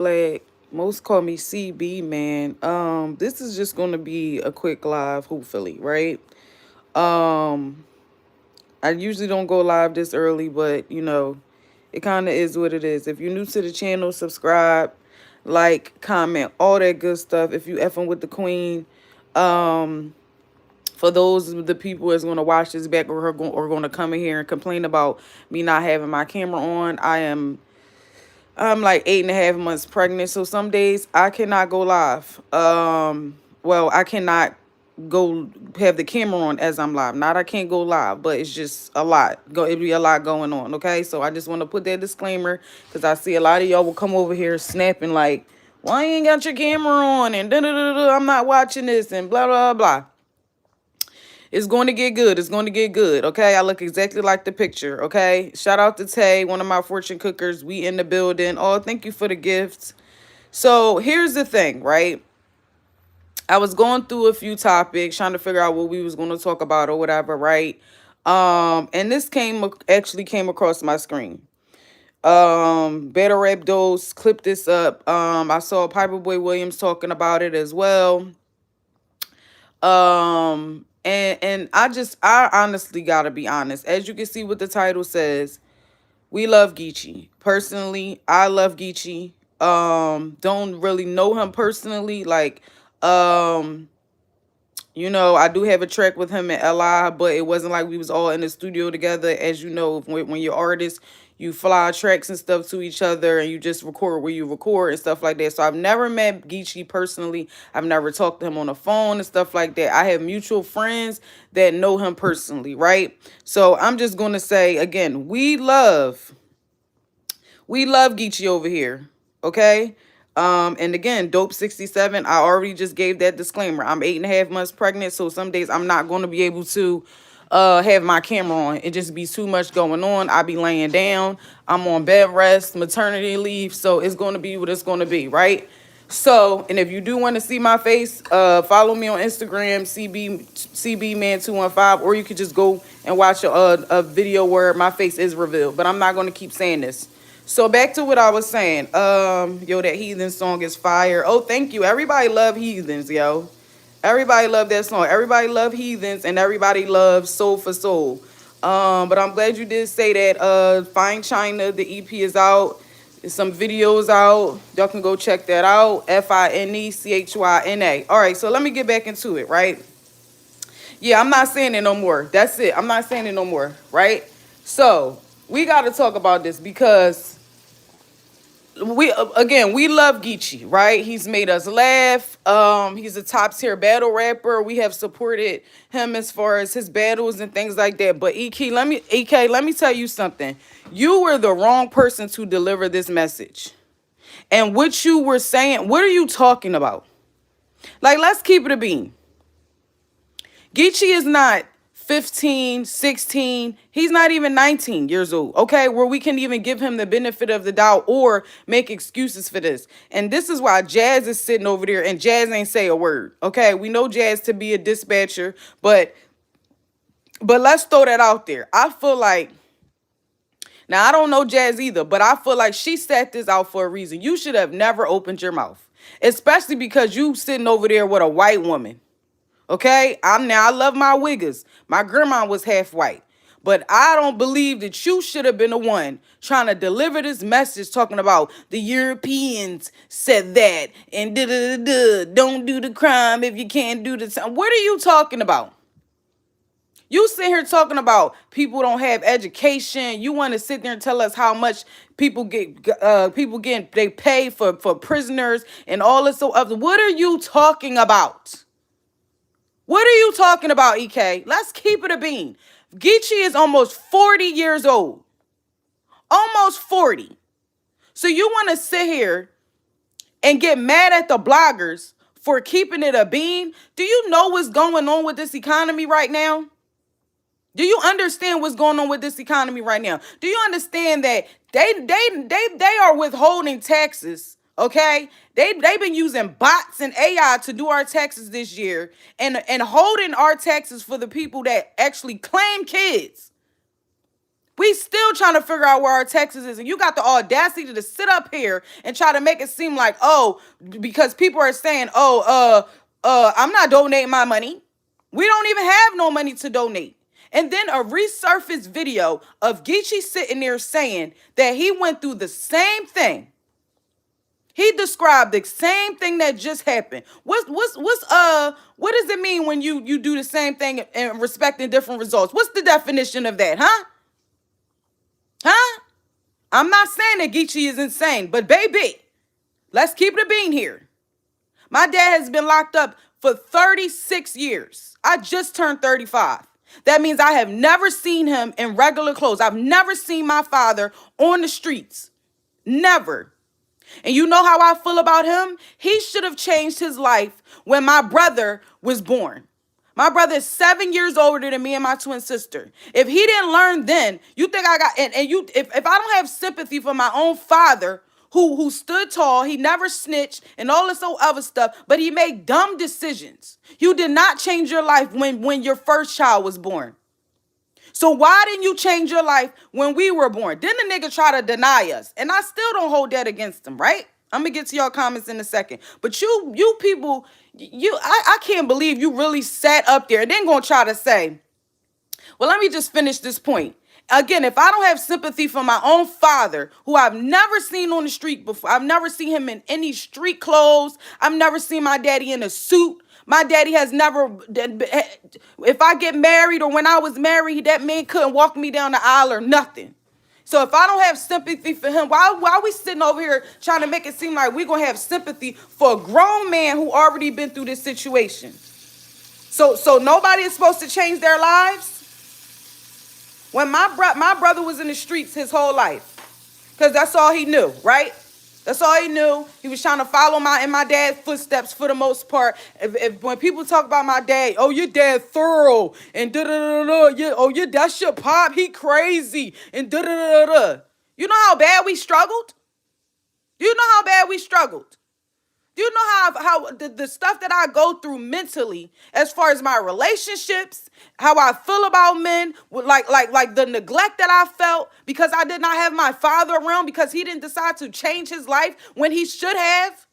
Black. Most call me CB, man. This is just gonna be a quick live, hopefully, right? Um, I usually don't go live this early, but it kind of is what it is. If you're new to the channel, subscribe, like, comment, all that good stuff. If you effing with the queen, um, for those of the people that's gonna watch this back or gonna come in here and complain about me not having my camera on, I'm like 8.5 months pregnant, so some days I cannot go live. Well, I cannot go have the camera on as I'm live. Not I can't go live, but it's just a lot. It'd be a lot going on. Okay, so I just want to put that disclaimer because I see a lot of y'all will come over here snapping like, "Why you ain't got your camera on?" and da da da da. I'm not watching this and blah blah blah. It's going to get good. It's going to get good. Okay. I look exactly like the picture. Okay. Shout out to Tay, one of my fortune cookers. We in the building. Oh, thank you for the gifts. So here's the thing, right? I was going through a few topics, trying to figure out what we was going to talk about or whatever, right? And this actually came across my screen. Better Rap Dose, clip this up. I saw Piper Boy Williams talking about it as well. And I honestly gotta be honest. As you can see what the title says, we love Geechi. Personally, I love Geechi. Don't really know him personally. Like, I do have a track with him and Li, but it wasn't like we was all in the studio together. As you know, when you're artists, you fly tracks and stuff to each other and you just record where you record and stuff like that. So I've never met Geechi personally. I've never talked to him on the phone and stuff like that. I have mutual friends that know him personally, right? So I'm just going to say, again, we love Geechi over here, okay? And again, Dope 67, I already just gave that disclaimer. I'm 8.5 months pregnant, so some days I'm not going to be able to have my camera on. It just be too much going on. I be laying down. I'm on bed rest, maternity leave, so it's going to be what it's going to be, right? So, and if you do want to see my face, follow me on Instagram, CBman215, or you could just go and watch a video where my face is revealed. But I'm not going to keep saying this. So back to what I was saying. Yo, that Heathen song is fire. Oh, thank you. Everybody love Heathens, yo. Everybody love that song. Everybody love Heathens, and everybody loves Soul for Soul. But I'm glad you did say that. Fine China, the EP is out. There's some videos out. Y'all can go check that out. FINECHYNA. All right, so let me get back into it, right? Yeah, I'm not saying it no more. That's it. I'm not saying it no more, right? So we got to talk about this because we love Geechi, right? He's made us laugh. He's a top tier battle rapper. We have supported him as far as his battles and things like that. But EK, let me tell you something. You were the wrong person to deliver this message. And what you were saying, what are you talking about? Like, let's keep it a bean. Geechi is not 15, 16. He's not even 19 years old, okay? Where we can even give him the benefit of the doubt or make excuses for this. And this is why Jazz is sitting over there and Jazz ain't say a word, okay? We know Jazz to be a dispatcher, but let's throw that out there. I feel like, now I don't know Jazz either, but I feel like she set this out for a reason. You should have never opened your mouth, especially because you sitting over there with a white woman. Okay, I love my wiggers. My grandma was half white. But I don't believe that you should have been the one trying to deliver this message talking about the Europeans said that and don't do the crime if you can't do the time. What are you talking about? You sit here talking about people don't have education. You want to sit there and tell us how much they pay for prisoners and all this so other. What are you talking about? What are you talking about, EK? Let's keep it a bean. Geechi is almost 40 years old. Almost 40. So you want to sit here and get mad at the bloggers for keeping it a bean? Do you know what's going on with this economy right now? Do you understand what's going on with this economy right now? Do you understand that they are withholding taxes? Okay, they've been using bots and AI to do our taxes this year and holding our taxes for the people that actually claim kids. We still trying to figure out where our Texas is. And you got the audacity to sit up here and try to make it seem like, oh, because people are saying, oh, I'm not donating my money. We don't even have no money to donate. And then a resurfaced video of Geechi sitting there saying that he went through the same thing. He described the same thing that just happened. What does it mean when you do the same thing and respecting different results? What's the definition of that, huh? Huh? I'm not saying that Geechi is insane, but baby, let's keep it a bean here. My dad has been locked up for 36 years. I just turned 35. That means I have never seen him in regular clothes. I've never seen my father on the streets. Never. And you know how I feel about him? He should have changed his life when my brother was born. My brother is 7 years older than me and my twin sister. If he didn't learn then, you think I got, and you, if I don't have sympathy for my own father, who stood tall, he never snitched and all this other stuff, but he made dumb decisions. You did not change your life when your first child was born. So why didn't you change your life when we were born? Then the nigga try to deny us. And I still don't hold that against him, right? I'm going to get to your comments in a second. But you people, I can't believe you really sat up there and then going to try to say, well, let me just finish this point. Again, if I don't have sympathy for my own father, who I've never seen on the street before, I've never seen him in any street clothes. I've never seen my daddy in a suit. My daddy has never, if I get married or when I was married, that man couldn't walk me down the aisle or nothing. So if I don't have sympathy for him, why are we sitting over here trying to make it seem like we're going to have sympathy for a grown man who already been through this situation? So nobody is supposed to change their lives? When my brother was in the streets his whole life, because that's all he knew, right? That's all he knew. He was trying to follow my dad's footsteps for the most part. When people talk about my dad, oh, your dad thorough and da da da da, yeah, oh, that's your pop, he crazy and da da da da. You know how bad we struggled? You know how bad we struggled? Do you know how the stuff that I go through mentally, as far as my relationships, how I feel about men, like the neglect that I felt because I did not have my father around, because he didn't decide to change his life when he should have,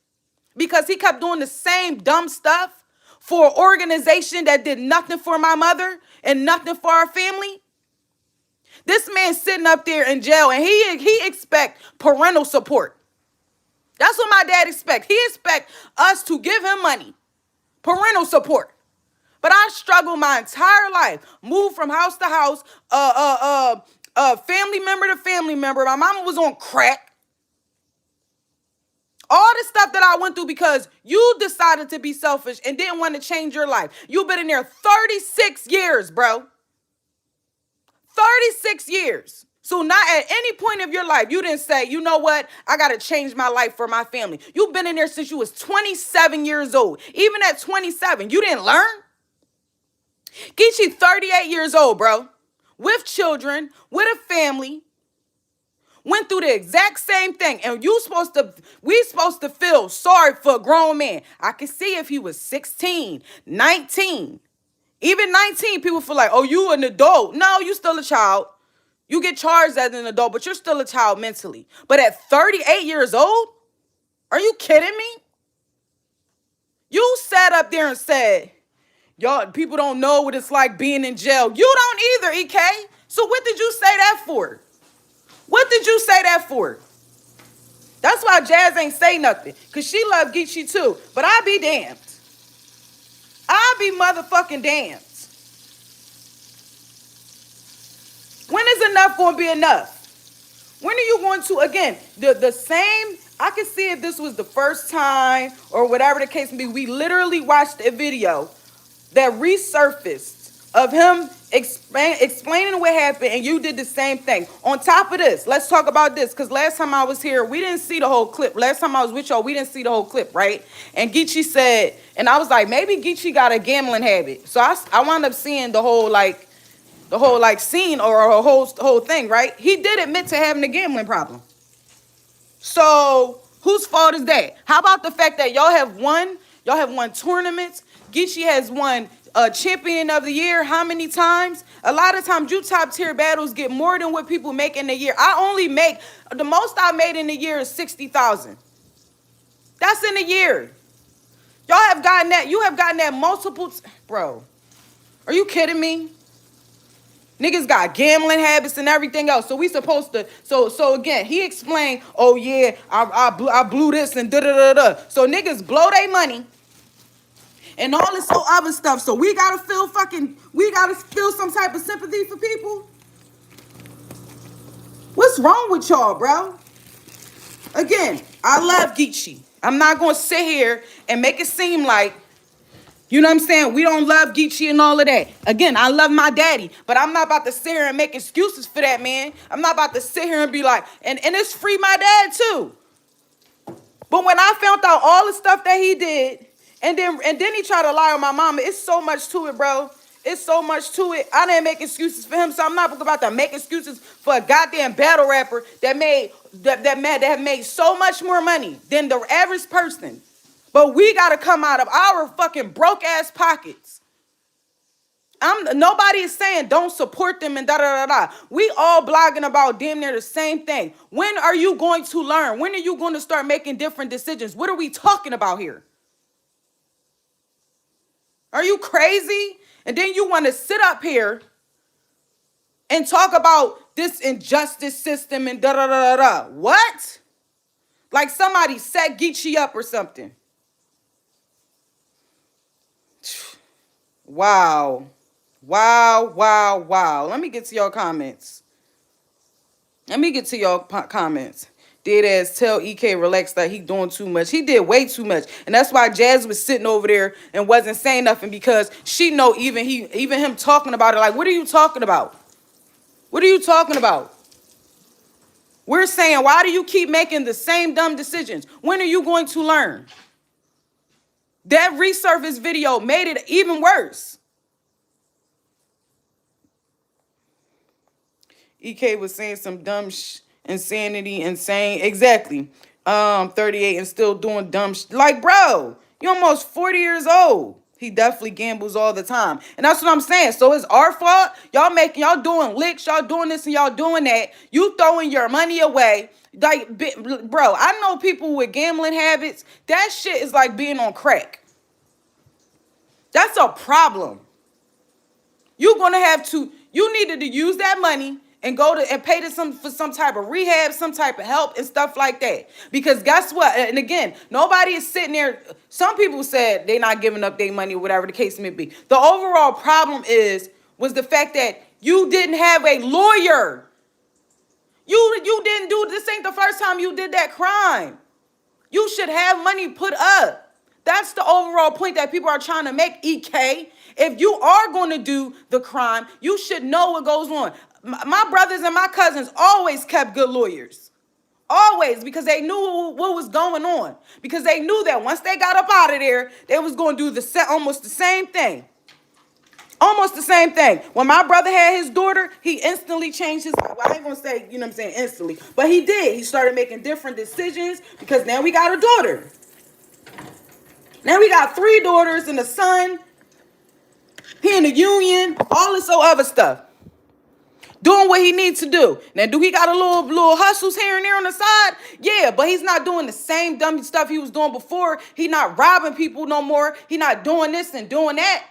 because he kept doing the same dumb stuff for an organization that did nothing for my mother and nothing for our family. This man sitting up there in jail and he expect parental support. That's what my dad expects. He expects us to give him money, parental support. But I struggled my entire life, moved from house to house, family member to family member. My mama was on crack. All the stuff that I went through because you decided to be selfish and didn't want to change your life. You've been in there 36 years, bro. 36 years. So not at any point of your life, you didn't say, you know what? I got to change my life for my family. You've been in there since you was 27 years old. Even at 27, you didn't learn? Geechi, 38 years old, bro. With children, with a family. Went through the exact same thing. And we supposed to feel sorry for a grown man. I could see if he was 16, 19. Even 19, people feel like, oh, you an adult. No, you still a child. You get charged as an adult, but you're still a child mentally. But at 38 years old, are you kidding me? You sat up there and said, y'all, people don't know what it's like being in jail. You don't either, EK. So what did you say that for? What did you say that for? That's why Jazz ain't say nothing, because she love Geechi too. But I be damned. I be motherfucking damned. When is enough going to be enough? When are you going to, again, the same, I can see if this was the first time or whatever the case may be, we literally watched a video that resurfaced of him explaining what happened, and you did the same thing. On top of this, let's talk about this, because last time I was here, we didn't see the whole clip. Last time I was with y'all, we didn't see the whole clip, right? And Geechi said, and I was like, maybe Geechi got a gambling habit. So I wound up seeing the whole scene or a whole thing, right? He did admit to having a gambling problem. So whose fault is that? How about the fact that y'all have won Y'all have won tournaments. Geechi has won champion of the year how many times? A lot of times you top tier battles get more than what people make in a year. I only make, the most I made in a year is 60,000. That's in a year. Y'all have gotten that. You have gotten that multiple. Bro, are you kidding me? Niggas got gambling habits and everything else. So we supposed to. So again, he explained. Oh yeah, I blew this and da da da da. So niggas blow their money and all this whole other stuff. So we gotta feel some type of sympathy for people. What's wrong with y'all, bro? Again, I love Geechi. I'm not gonna sit here and make it seem like, you know what I'm saying, we don't love Geechi and all of that. Again, I love my daddy, but I'm not about to sit here and make excuses for that, man. I'm not about to sit here and be like, and it's free my dad too. But when I found out all the stuff that he did, and then he tried to lie on my mama, it's so much to it, bro. It's so much to it. I didn't make excuses for him, so I'm not about to make excuses for a goddamn battle rapper that have made so much more money than the average person. But we gotta come out of our fucking broke ass pockets. Nobody is saying don't support them and da da da da. We all blogging about damn near the same thing. When are you going to learn? When are you going to start making different decisions? What are we talking about here? Are you crazy? And then you want to sit up here and talk about this injustice system and da da da da da. What? Like somebody set Geechi up or something. Wow. Wow, wow, wow. Let me get to your comments. Dead ass tell EK relax that he doing too much. He did way too much. And that's why Jazz was sitting over there and wasn't saying nothing, because she know even him talking about it. Like, what are you talking about? What are you talking about? We're saying, why do you keep making the same dumb decisions? When are you going to learn? That resurface video made it even worse. EK was saying some dumb insanity, insane. Exactly. 38 and still doing dumb like, bro, you almost 40 years old. He definitely gambles all the time. And that's what I'm saying. So it's our fault. Y'all doing licks, y'all doing this and y'all doing that. You throwing your money away. Like, bro, I know people with gambling habits. That shit is like being on crack. That's a problem. You needed to use that money and pay for some type of rehab, some type of help and stuff like that. Because guess what? And again, nobody is sitting there. Some people said they're not giving up their money or whatever the case may be. The overall problem was the fact that you didn't have a lawyer. You didn't do this. Ain't the first time you did that crime. You should have money put up. That's the overall point that people are trying to make, EK. If you are going to do the crime, you should know what goes on. My brothers and my cousins always kept good lawyers. Always, because they knew what was going on. Because they knew that once they got up out of there, they was going to do almost the same thing. Almost the same thing. When my brother had his daughter, he instantly changed his life. Well, I ain't going to say, you know what I'm saying, instantly. But he did. He started making different decisions because now we got a daughter. Now we got 3 daughters and a son. He in the union, all this other stuff. Doing what he needs to do. Now, do he got a little hustles here and there on the side? Yeah, but he's not doing the same dumb stuff he was doing before. He not robbing people no more. He not doing this and doing that.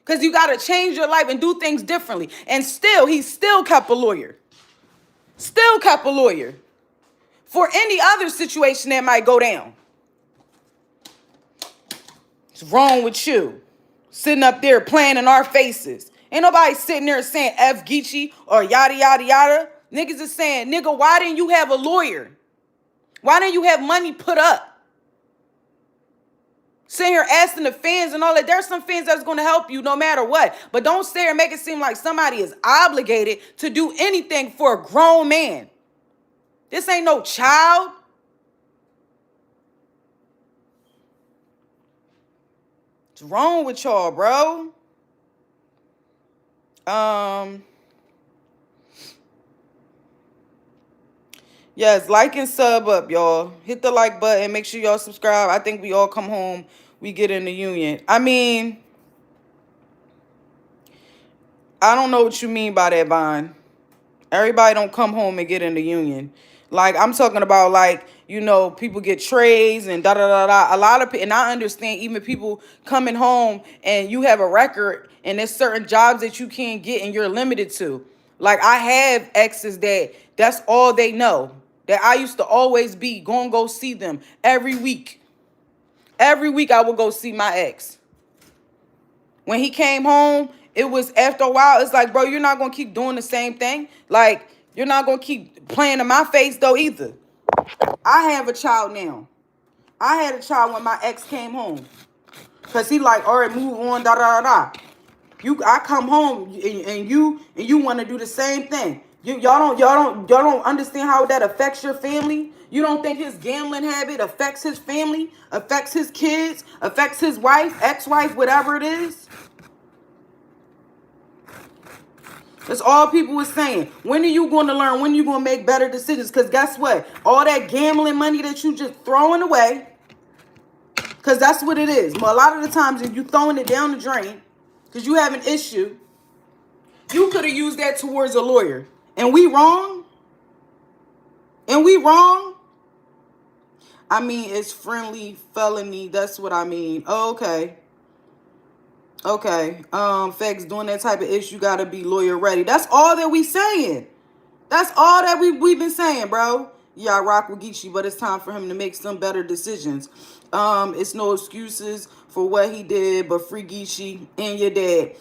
Because you got to change your life and do things differently. And he still kept a lawyer. Still kept a lawyer. For any other situation that might go down. What's wrong with you? Sitting up there playing in our faces. Ain't nobody sitting there saying F Geechi or yada, yada, yada. Niggas is saying, nigga, why didn't you have a lawyer? Why didn't you have money put up? Sitting here asking the fans and all that. There's some fans that's going to help you no matter what. But don't sit here and make it seem like somebody is obligated to do anything for a grown man. This ain't no child. What's wrong with y'all, bro? Yes, like and sub up, y'all. Hit the like button. Make sure y'all subscribe. I think we all come home. We get in the union. I mean, I don't know what you mean by that, Vine. Everybody don't come home and get in the union. Like I'm talking about, like people get trades and da da da da. A lot of people, and I understand even people coming home and you have a record and there's certain jobs that you can't get and you're limited to. Like I have exes that's all they know. That I used to always be going to go see them every week. Every week I would go see my ex. When he came home, it was after a while, it's like, bro, you're not going to keep doing the same thing. Like, you're not going to keep playing in my face, though, either. I have a child now. I had a child when my ex came home. Because he like, all right, move on, da, da, da, da. I come home and you want to do the same thing. Y'all don't understand how that affects your family. You don't think his gambling habit affects his family, affects his kids, affects his wife, ex-wife, whatever it is? That's all people were saying. When are you going to learn? When are you going to make better decisions? Because guess what? All that gambling money that you just throwing away, because that's what it is. But a lot of the times, if you throwing it down the drain, because you have an issue, you could have used that towards a lawyer. And we wrong? And we wrong? I mean, it's friendly felony. That's what I mean. Oh, okay. Okay. Facts, doing that type of issue, gotta be lawyer ready. That's all that we saying. That's all that we've been saying, bro. Yeah, I rock with Geechi, but it's time for him to make some better decisions. It's no excuses for what he did, but free Geechi and your dad.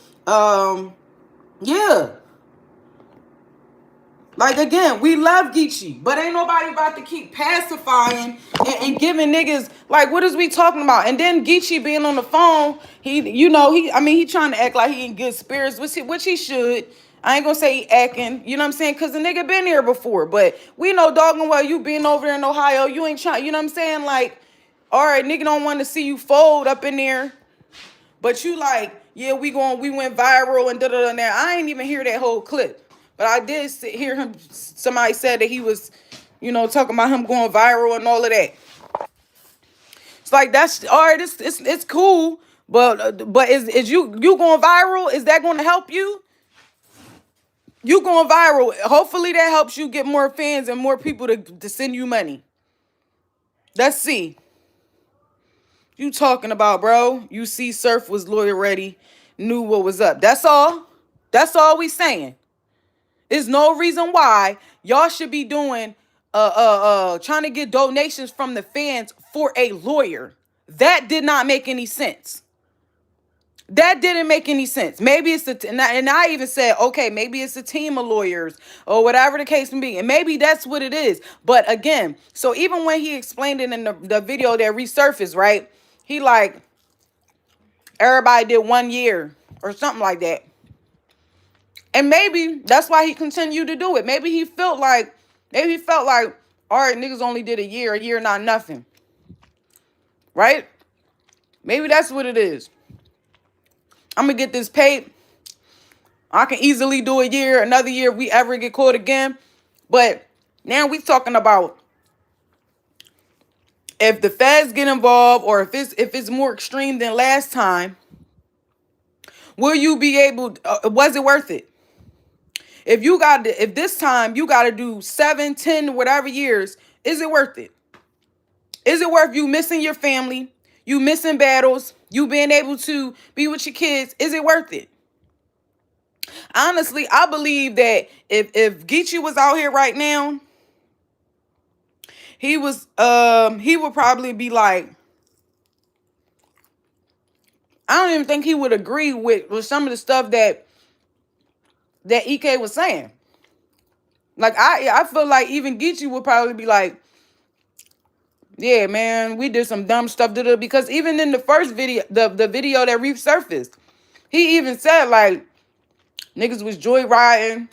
Yeah. Like, again, we love Geechi, but ain't nobody about to keep pacifying and giving niggas, like, what is we talking about? And then Geechi being on the phone, he trying to act like he in good spirits, which he should. I ain't gonna say he acting, you know what I'm saying? Because the nigga been here before, but we know doggone well you being over there in Ohio, you ain't trying, you know what I'm saying? Like, all right, nigga don't want to see you fold up in there. But you like, yeah, we went viral and da-da-da. Now, I ain't even hear that whole clip. But I did hear him, somebody said that he was, talking about him going viral and all of that. It's like, that's, all right, it's cool. But is you going viral? Is that going to help you? You going viral. Hopefully that helps you get more fans and more people to send you money. Let's see. You talking about, bro? You see Surf was lawyer ready, knew what was up. That's all. That's all we saying. There's no reason why y'all should be doing trying to get donations from the fans for a lawyer. That did not make any sense. That didn't make any sense. Maybe it's and I even said, okay, maybe it's a team of lawyers or whatever the case may be. And maybe that's what it is. But again, so even when he explained it in the video that resurfaced, right? He like, everybody did 1 year or something like that. And maybe that's why he continued to do it. Maybe he felt like, all right, niggas only did a year, not nothing. Right? Maybe that's what it is. I'm going to get this paid. I can easily do a year, another year if we ever get caught again. But now we talking about if the feds get involved or if it's more extreme than last time, will you be able, was it worth it? If this time you got to do 7, 10, whatever years, is it worth it? Is it worth you missing your family, you missing battles, you being able to be with your kids? Is it worth it? Honestly, I believe that if Geechi was out here right now, he would probably be like, I don't even think he would agree with some of the stuff that EK was saying. Like, I feel like even Geechi would probably be like, yeah, man, we did some dumb stuff, because even in the first video, the video that resurfaced, he even said, like, niggas was joyriding.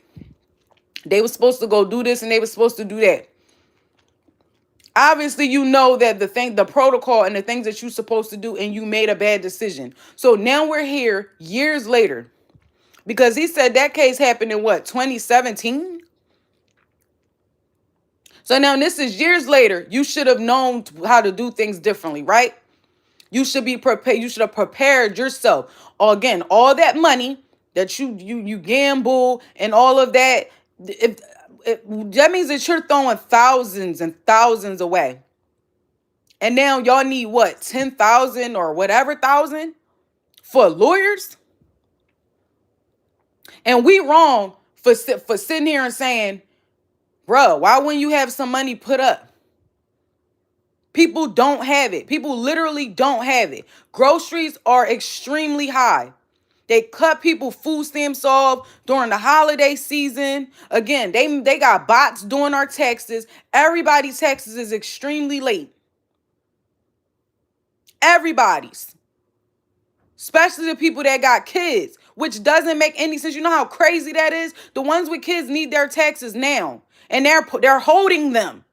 They were supposed to go do this and they were supposed to do that. Obviously, you know that the protocol and the things that you're supposed to do, and you made a bad decision. So now we're here years later, because he said that case happened in what, 2017? So now this is years later. You should have known how to do things differently, right? You should be prepared. You should have prepared yourself. Again, all that money that you gamble and all of that. If that means that you're throwing thousands and thousands away. And now y'all need what, 10,000 or whatever thousand for lawyers? And we wrong for sitting here and saying, bro, why wouldn't you have some money put up? People don't have it. People literally don't have it. Groceries are extremely high. They cut people food stamps off during the holiday season. Again, they got bots doing our taxes. Everybody's taxes is extremely late. Everybody's. Especially the people that got kids, which doesn't make any sense. You know how crazy that is? The ones with kids need their taxes now, and they're holding them.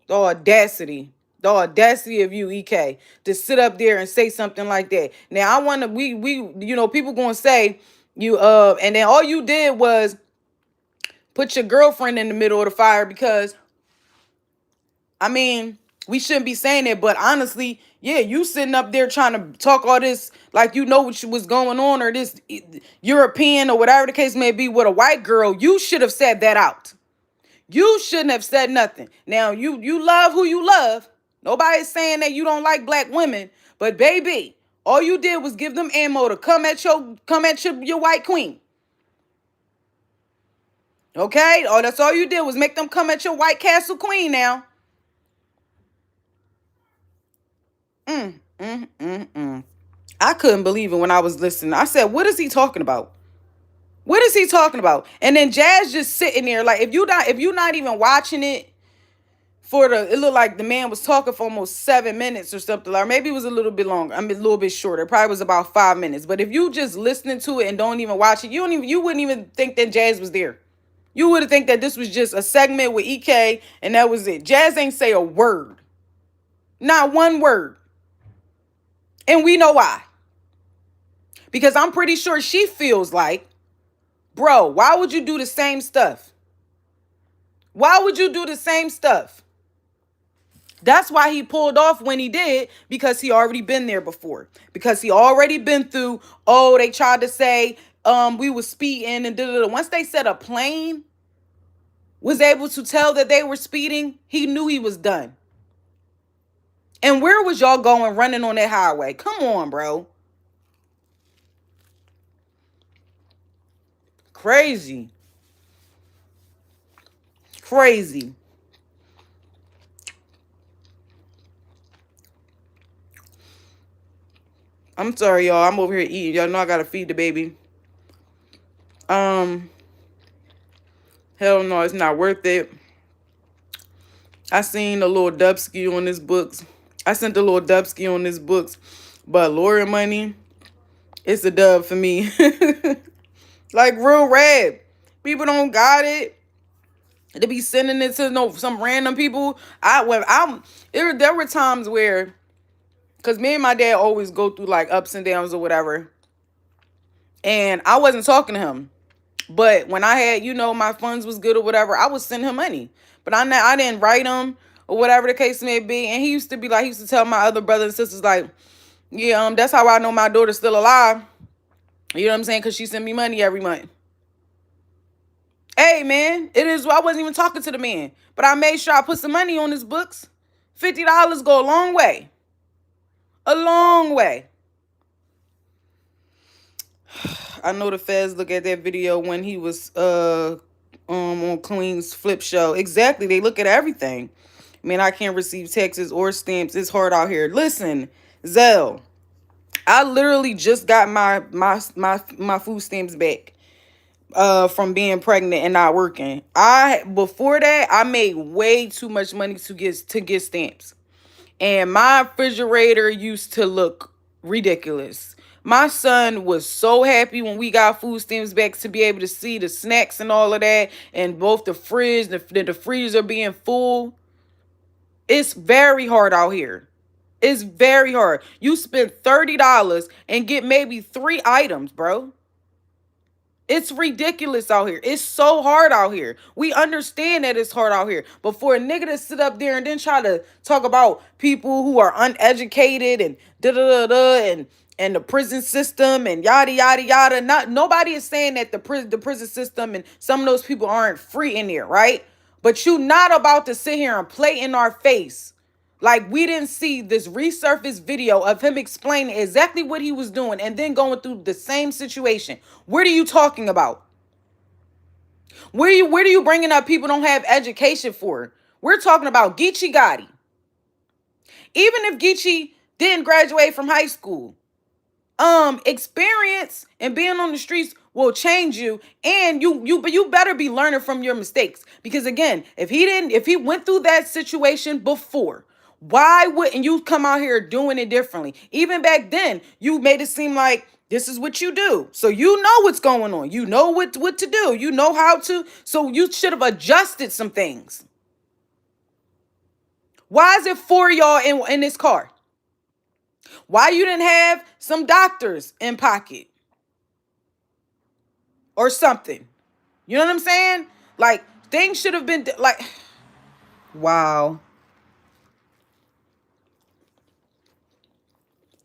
The audacity. The audacity of you, EK, to sit up there and say something like that. Now, I want to, people going to say, and then all you did was put your girlfriend in the middle of the fire because, I mean, we shouldn't be saying it, but honestly, yeah, you sitting up there trying to talk all this like you know what was going on, or this European or whatever the case may be with a white girl. You should have said that out. You shouldn't have said nothing. Now, you love who you love. Nobody's saying that you don't like black women, but baby, all you did was give them ammo to come at your white queen. Okay? Oh, that's all you did was make them come at your white castle queen now. I couldn't believe it when I was listening. I said, what is he talking about? What is he talking about? And then Jazz just sitting there like, if you're not even watching it, it looked like the man was talking for almost 7 minutes or something, or maybe it was a little bit longer. I mean, a little bit shorter. It probably was about 5 minutes. But if you just listening to it and don't even watch it, you wouldn't even think that Jazz was there. You would have think that this was just a segment with EK and that was it. Jazz ain't say a word. Not one word. And we know why. Because I'm pretty sure she feels like, bro, why would you do the same stuff? Why would you do the same stuff? That's why he pulled off when he did, because he already been there before. Because he already been through, they tried to say we was speeding and da-da-da. Once they said a plane was able to tell that they were speeding, he knew he was done. And where was y'all going running on that highway? Come on, bro. Crazy. Crazy. I'm sorry, y'all. I'm over here eating. Y'all know I gotta feed the baby. Hell no, it's not worth it. I seen a little Dubsky on this books. I sent a little Dubsky on this books. But lawyer money, it's a dub for me. Like real rad. People don't got it. To be sending it to some random people. There were times where, because me and my dad always go through like ups and downs or whatever. And I wasn't talking to him. But when I had, my funds was good or whatever, I would send him money. But I didn't write him or whatever the case may be. And he used to tell my other brothers and sisters like, yeah, that's how I know my daughter's still alive. You know what I'm saying? Because she sent me money every month. Hey, man, I wasn't even talking to the man. But I made sure I put some money on his books. $50 go a long way. A long way. I know the feds look at that video when he was on Queen's Flip Show. Exactly, they look at everything. Man, I can't receive taxes or stamps. It's hard out here. Listen, Zell, I literally just got my food stamps back from being pregnant and not working. Before that, I made way too much money to get stamps. And my refrigerator used to look ridiculous. My son was so happy when we got food stamps back to be able to see the snacks and all of that, and both the fridge, the freezer being full. It's very hard out here. It's very hard. You spend $30 and get maybe 3 items, bro. It's ridiculous out here. It's so hard out here. We understand that it's hard out here. But for a nigga to sit up there and then try to talk about people who are uneducated and da da da da and the prison system and yada yada yada. Not nobody is saying that the prison system and some of those people aren't free in there, right? But you not about to sit here and play in our face like we didn't see this resurfaced video of him explaining exactly what he was doing and then going through the same situation. What are you talking about? Where are you bringing up people don't have education for? We're talking about Geechi Gotti. Even if Geechi didn't graduate from high school, experience and being on the streets will change you, and you better be learning from your mistakes, because again, if he went through that situation before, why wouldn't you come out here doing it differently? Even back then you made it seem like this is what you do, so you know what's going on, you know what to do, you know how to, so you should have adjusted some things. Why is it for y'all in this car? Why you didn't have some doctors in pocket or something? You know what I'm saying? Like, things should have been like, wow.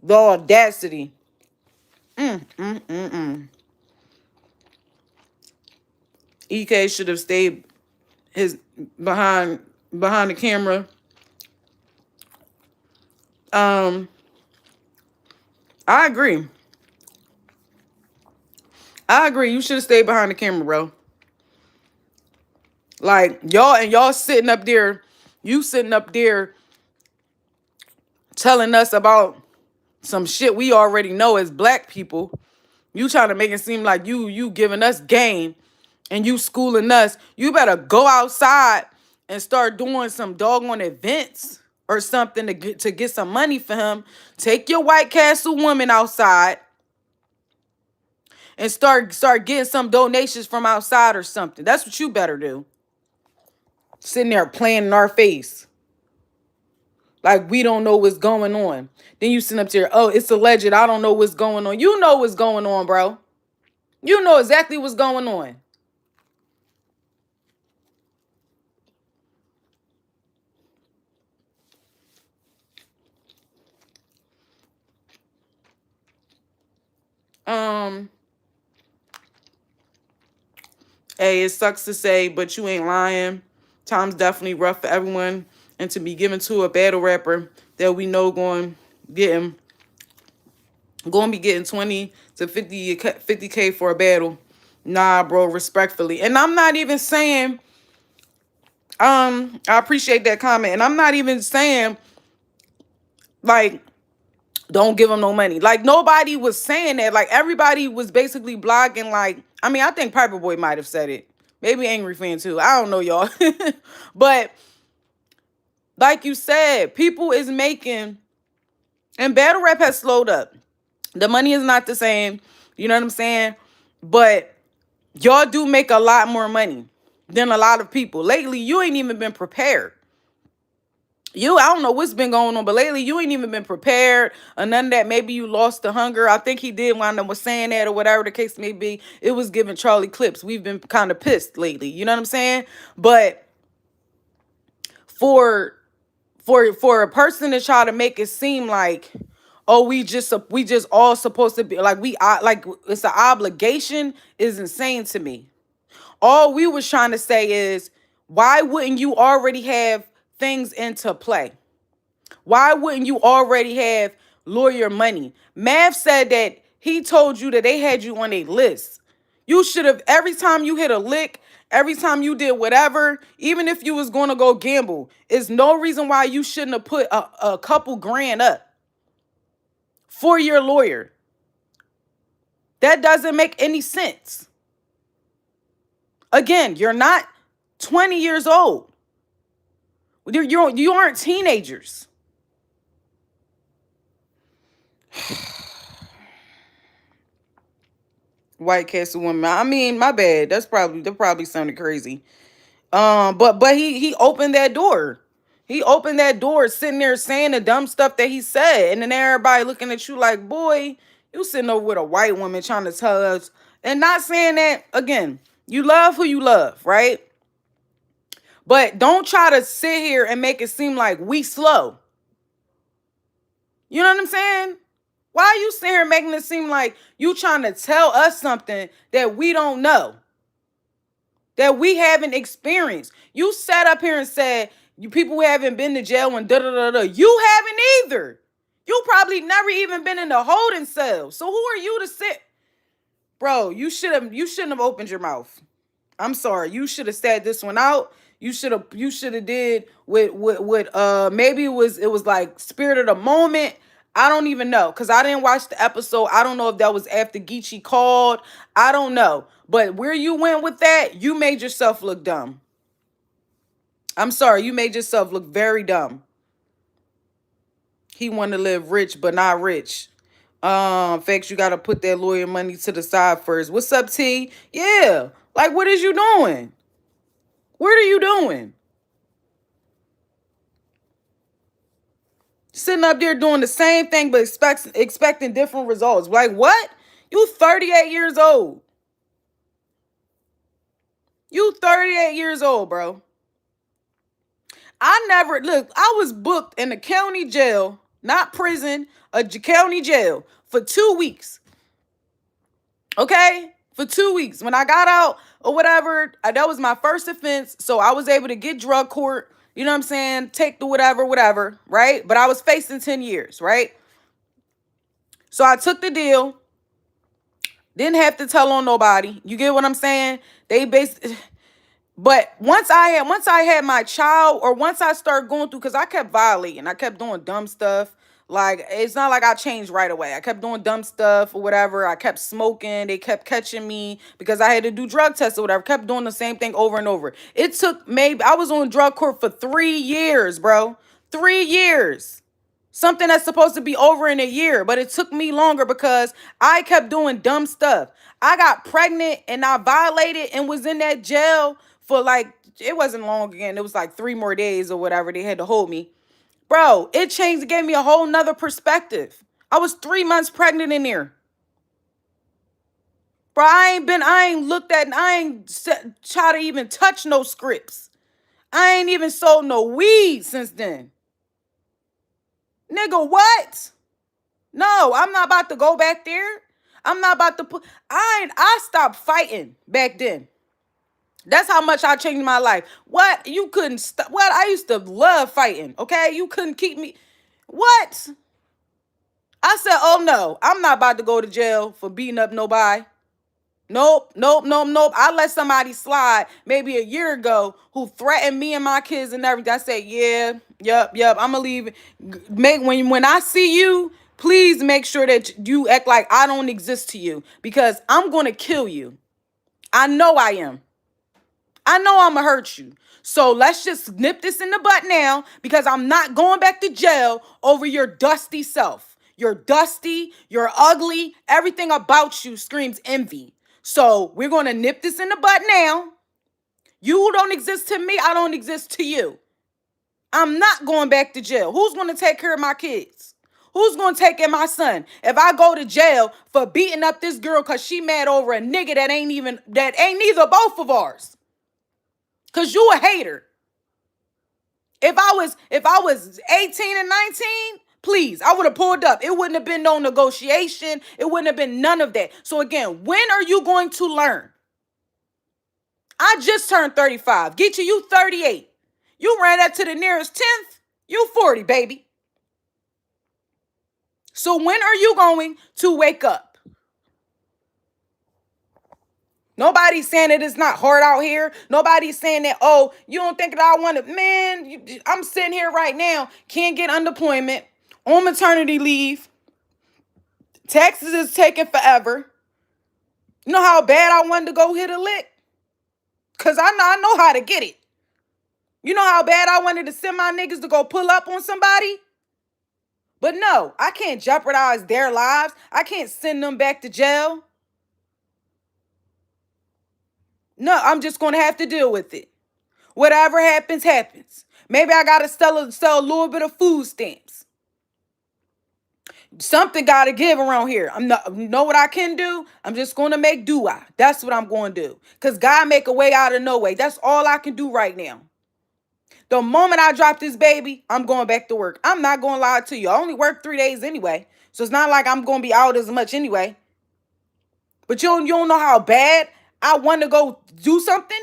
The audacity. EK should have stayed his behind the camera. I agree. You should have stayed behind the camera, bro. Like, y'all sitting up there, you sitting up there telling us about some shit we already know as black people. You trying to make it seem like you giving us game and you schooling us. You better go outside and start doing some doggone events or something to get some money for him. Take your White Castle woman outside and start getting some donations from outside or something. That's what you better do. Sitting there playing in our face like we don't know what's going on. Then you sit up there, oh, it's alleged, I don't know what's going on. You know what's going on, bro. You know exactly what's going on. Hey, it sucks to say, but you ain't lying. Time's definitely rough for everyone, and to be given to a battle rapper that we know going to be getting 20 to 50K for a battle. Nah, bro, respectfully. And I'm not even saying, I appreciate that comment. And I'm not even saying, like, don't give him no money. Like, nobody was saying that. Like, everybody was basically blogging, like, I mean, I think Piper Boy might have said it. Maybe Angry Fan too. I don't know, y'all. But like you said, people is making, and battle rap has slowed up. The money is not the same. You know what I'm saying? But y'all do make a lot more money than a lot of people. Lately, you ain't even been prepared. I don't know what's been going on, but lately you ain't even been prepared or none of that. Maybe you lost the hunger. I think he did wind up with saying that or whatever the case may be. It was giving Charlie clips. We've been kind of pissed lately. You know what I'm saying? But for a person to try to make it seem like, oh, we just all supposed to be like like it's an obligation is insane to me. All we was trying to say is, why wouldn't you already have things into play? Why wouldn't you already have lawyer money? Mav said that he told you that they had you on a list. You should have, every time you hit a lick, every time you did whatever, even if you was going to go gamble, is no reason why you shouldn't have put a couple grand up for your lawyer. That doesn't make any sense. Again, you're not 20 years old. You aren't teenagers. White Castle woman. I mean, my bad. That probably sounded crazy. But he opened that door. He opened that door, sitting there saying the dumb stuff that he said, and then everybody looking at you like, boy, you sitting over with a white woman trying to tell us And not saying that, again, you love who you love, right? But don't try to sit here and make it seem like we slow. You know what I'm saying? Why are you sitting here making it seem like you trying to tell us something that we don't know, that we haven't experienced? You sat up here and said you people who haven't been to jail and da da da da. You haven't either. You probably never even been in the holding cell. So who are you to sit, bro? You shouldn't have opened your mouth. I'm sorry. You should have sat this one out. You should have did with maybe it was like spirit of the moment. I don't even know because I didn't watch the episode. I don't know if that was after Geechi called. I don't know. But where you went with that, you made yourself look dumb. I'm sorry. You made yourself look very dumb. He wanted to live rich, but not rich. Facts, you gotta put that lawyer money to the side first. What's up, T? Yeah. Like, what is you doing? What are you doing? Sitting up there doing the same thing but expecting different results. Like, what? You 38 years old. You 38 years old, bro. I never look, I was booked in the county jail, not prison, a county jail for 2 weeks. Okay? For 2 weeks. When I got out or whatever, that was my first offense. So I was able to get drug court, you know what I'm saying? Take the whatever, right? But I was facing 10 years, right? So I took the deal. Didn't have to tell on nobody. You get what I'm saying? They basically, but once I had my child, or once I started going through, because I kept violating, I kept doing dumb stuff. Like, it's not like I changed right away. I kept doing dumb stuff or whatever. I kept smoking. They kept catching me because I had to do drug tests or whatever. Kept doing the same thing over and over. It took maybe, I was on drug court for 3 years, bro. 3 years. Something that's supposed to be over in a year, but it took me longer because I kept doing dumb stuff. I got pregnant and I violated and was in that jail for like, it wasn't long again. It was like 3 more days or whatever. They had to hold me. Bro, it changed. It gave me a whole nother perspective. I was 3 months pregnant in there. Bro, I ain't looked at, I ain't try to even touch no scripts. I ain't even sold no weed since then. Nigga, what? No, I'm not about to go back there. I'm not about to put, I stopped fighting back then. That's how much I changed my life. What? You couldn't stop. What? I used to love fighting. Okay? You couldn't keep me. What? I said, oh no, I'm not about to go to jail for beating up nobody. Nope. I let somebody slide maybe a year ago who threatened me and my kids and everything. I said, yeah, yep. I'm gonna leave. When I see you, please make sure that you act like I don't exist to you because I'm gonna kill you. I know I am. I know I'm gonna hurt you. So let's just nip this in the butt now because I'm not going back to jail over your dusty self. You're dusty, you're ugly, everything about you screams envy. So we're gonna nip this in the butt now. You don't exist to me, I don't exist to you. I'm not going back to jail. Who's gonna take care of my kids? Who's gonna take care of my son? If I go to jail for beating up this girl because she mad over a nigga that ain't neither both of ours. Cause you a hater. If I was 18 and 19, please, I would have pulled up. It wouldn't have been no negotiation. It wouldn't have been none of that. So again, when are you going to learn? I just turned 35. Geechi, you 38. You ran that to the nearest 10th. You 40, baby. So when are you going to wake up? Nobody's saying that it's not hard out here. Nobody's saying that, oh, you don't think that I want to. Man, I'm sitting here right now, can't get unemployment, on maternity leave. Texas is taking forever. You know how bad I wanted to go hit a lick? Because I know how to get it. You know how bad I wanted to send my niggas to go pull up on somebody? But no, I can't jeopardize their lives. I can't send them back to jail. No, I'm just going to have to deal with it. Whatever happens, happens. Maybe I got to sell a little bit of food stamps. Something gotta give around here. I'm not, you know what I can do? I'm just gonna make do I. That's what I'm gonna do. Cause God make a way out of no way. That's all I can do right now. The moment I drop this baby, I'm going back to work. I'm not gonna lie to you. I only work 3 days anyway. So it's not like I'm gonna be out as much anyway. But you don't know how bad I want to go do something.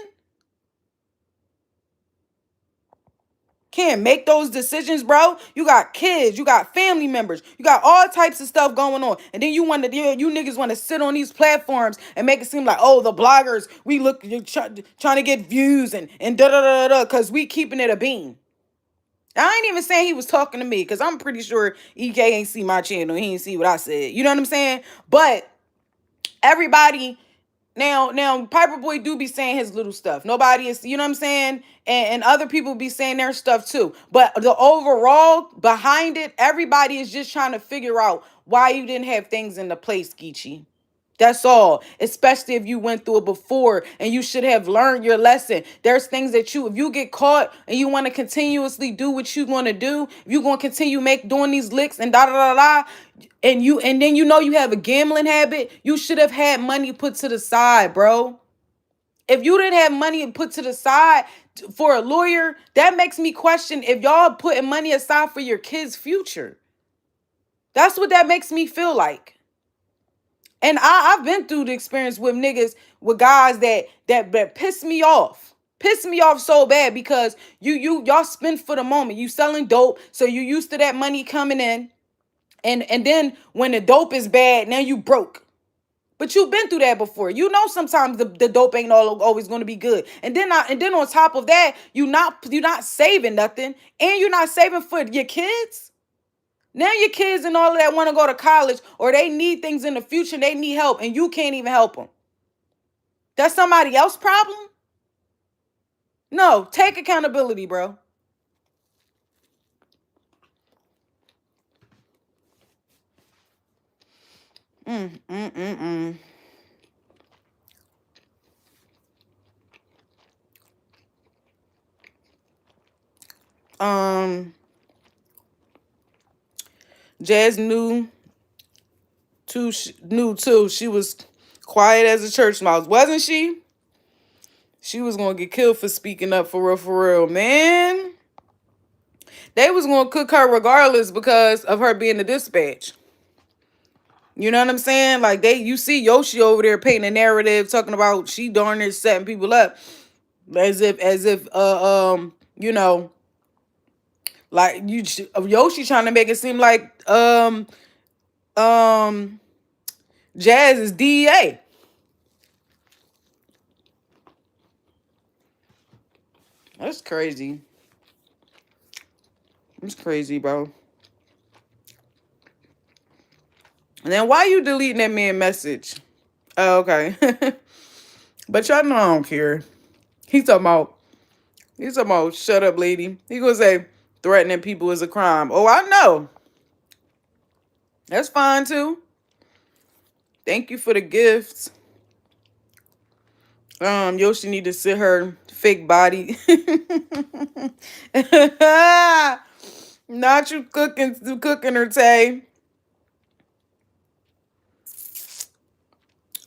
Can't make those decisions, bro. You got kids, you got family members, you got all types of stuff going on, and then you niggas want to sit on these platforms and make it seem like, oh, the bloggers, we look trying to get views and da da da da, cause we keeping it a bean. I ain't even saying he was talking to me, because I'm pretty sure EK ain't see my channel. He ain't see what I said. You know what I'm saying? But everybody now Piper Boy do be saying his little stuff. Nobody is, you know what I'm saying? And other people be saying their stuff too. But the overall behind it, everybody is just trying to figure out why you didn't have things in the place, Geechi. That's all. Especially if you went through it before and you should have learned your lesson. There's things that if you get caught and you want to continuously do what you want to do, if you going to continue doing these licks and da da da da, and then you know you have a gambling habit, you should have had money put to the side, bro. If you didn't have money put to the side for a lawyer, that makes me question if y'all putting money aside for your kids' future. That's what that makes me feel like. And I've been through the experience with niggas, with guys that piss me off. Piss me off so bad because y'all spend for the moment. You selling dope, so you used to that money coming in. And then when the dope is bad, now you broke. But you've been through that before. You know sometimes the dope ain't always going to be good. And then on top of that, you're not saving nothing, and you're not saving for your kids. Now your kids and all of that want to go to college, or they need things in the future, they need help, and you can't even help them. That's somebody else's problem? No, take accountability, bro. Mm, mm, mm, mm. Um, Jazz knew too. She was quiet as a church mouse, wasn't she? She was gonna get killed for speaking up for real, man. They was gonna cook her regardless because of her being the dispatch. You know what I'm saying? Like you see Yoshi over there painting a narrative, talking about she darn near setting people up, as if you know, like Yoshi trying to make it seem like um Jazz is DEA. That's crazy. It's crazy, bro. And then why you deleting that man message? Oh, okay. But y'all know I don't care. He's talking about shut up, lady. He gonna say threatening people is a crime. Oh, I know. That's fine too. Thank you for the gifts. Yoshi need to sit her fake body. Not you cooking her Tay.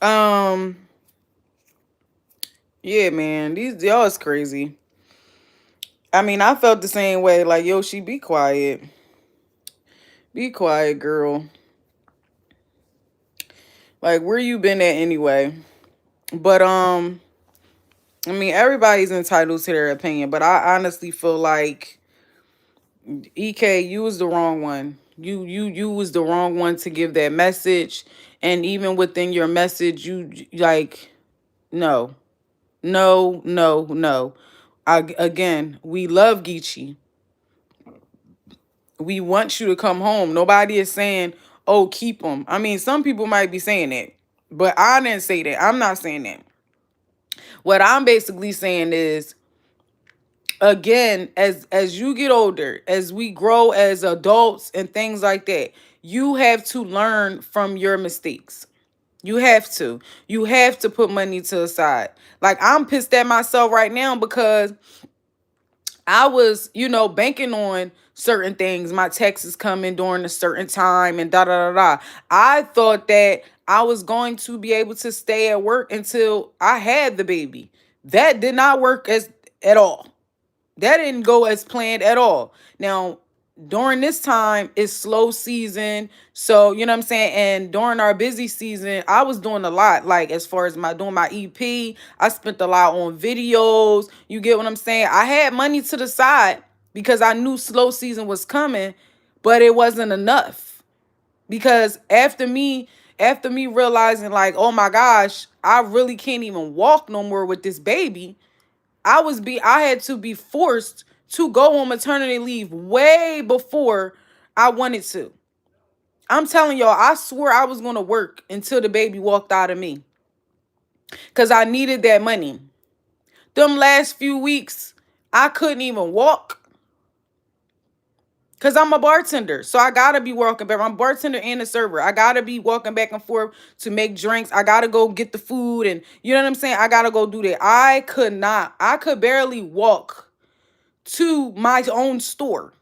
Um, yeah, man, these y'all is crazy. I mean, I felt the same way. Like, Yoshi, be quiet. Be quiet, girl. Like, where you been at anyway? But I mean, everybody's entitled to their opinion, but I honestly feel like EK, you was the wrong one. You was the wrong one to give that message, and even within your message, you like no, no, no, no. Again, we love Geechi. We want you to come home. Nobody is saying, "Oh, keep him." I mean, some people might be saying that, but I didn't say that. I'm not saying that. What I'm basically saying is, again, as you get older, as we grow as adults and things like that, you have to learn from your mistakes. You have to. You have to put money to the side. Like, I'm pissed at myself right now because I was, banking on certain things. My taxes coming during a certain time and da da da da. I thought that I was going to be able to stay at work until I had the baby. That did not work as at all. That didn't go as planned at all. Now, during this time, it's slow season. So, you know what I'm saying? And during our busy season, I was doing a lot. Like, as far as doing my EP, I spent a lot on videos. You get what I'm saying? I had money to the side because I knew slow season was coming, but it wasn't enough. Because after me realizing, like, oh my gosh, I really can't even walk no more with this baby. I had to be forced to go on maternity leave way before I wanted to. I'm telling y'all, I swore I was gonna work until the baby walked out of me. Cause I needed that money. Them last few weeks, I couldn't even walk. Cause I'm a bartender. So I gotta be walking back. I'm a bartender and a server. I gotta be walking back and forth to make drinks. I gotta go get the food, and you know what I'm saying? I gotta go do that. I could barely walk to my own store.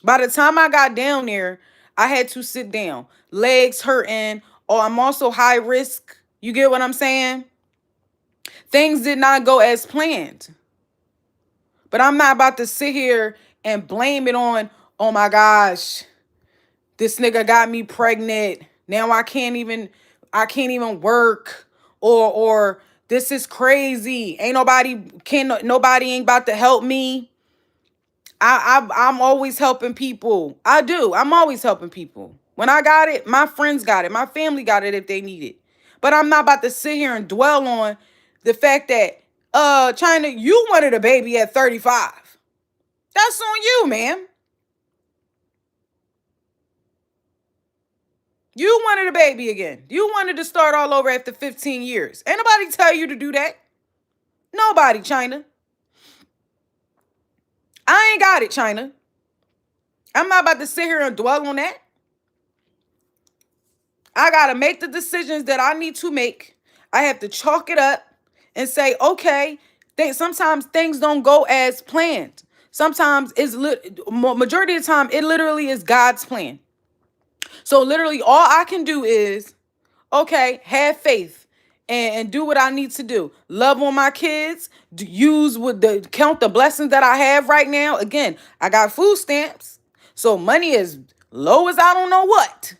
By the time I got down there, I had to sit down, legs hurting, or I'm also high risk. You get what I'm saying? Things did not go as planned. But I'm not about to sit here and blame it on, oh my gosh, this nigga got me pregnant. Now I can't even work, or this is crazy. Nobody ain't about to help me. I'm always helping people. I do. I'm always helping people. When I got it, my friends got it. My family got it if they need it. But I'm not about to sit here and dwell on the fact that China, you wanted a baby at 35. That's on you, man. You wanted a baby again. You wanted to start all over after 15 years. Ain't nobody tell you to do that. Nobody, China. I ain't got it, China. I'm not about to sit here and dwell on that. I got to make the decisions that I need to make. I have to chalk it up and say, okay, sometimes things don't go as planned. Sometimes majority of the time, it literally is God's plan. So literally all I can do is, okay, have faith and do what I need to do. Love on my kids, count the blessings that I have right now. Again, I got food stamps. So money is low as I don't know what.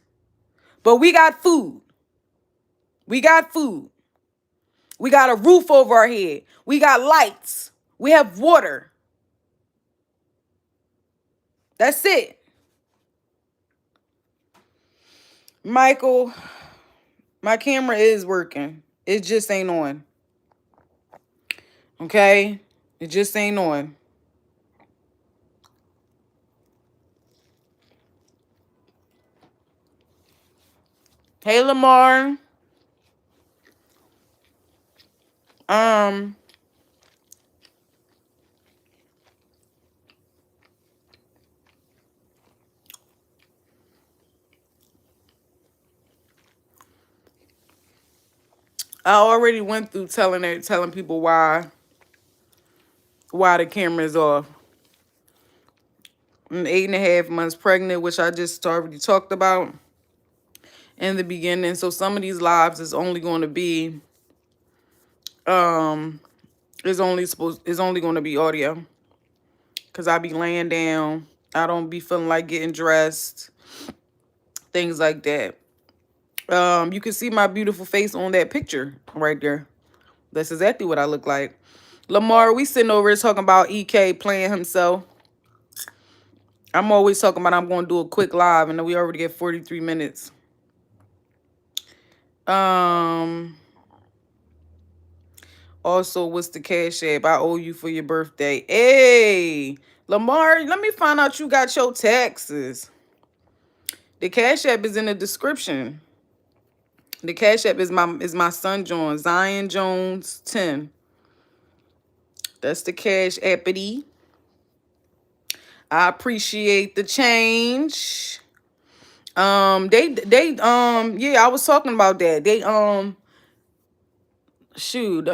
But we got food. We got food. We got a roof over our head. We got lights. We have water. That's it. Michael, my camera is working. It just ain't on. Okay? It just ain't on. Hey, Lamar. I already went through telling people why the camera is off. I'm 8.5 months pregnant, which I just already talked about in the beginning. So some of these lives is only going to be is only going to be audio, because I be laying down. I don't be feeling like getting dressed, things like that. You can see my beautiful face on that picture right there. That's exactly what I look like. Lamar, we sitting over here talking about EK playing himself. I'm always talking about I'm going to do a quick live, and we already get 43 minutes. Also, what's the cash app? I owe you for your birthday. Hey, Lamar, let me find out you got your taxes. The cash app is in the description. The cash app is my son John, Zion Jones 10. That's the cash appity. I appreciate the change. Yeah, I was talking about that. The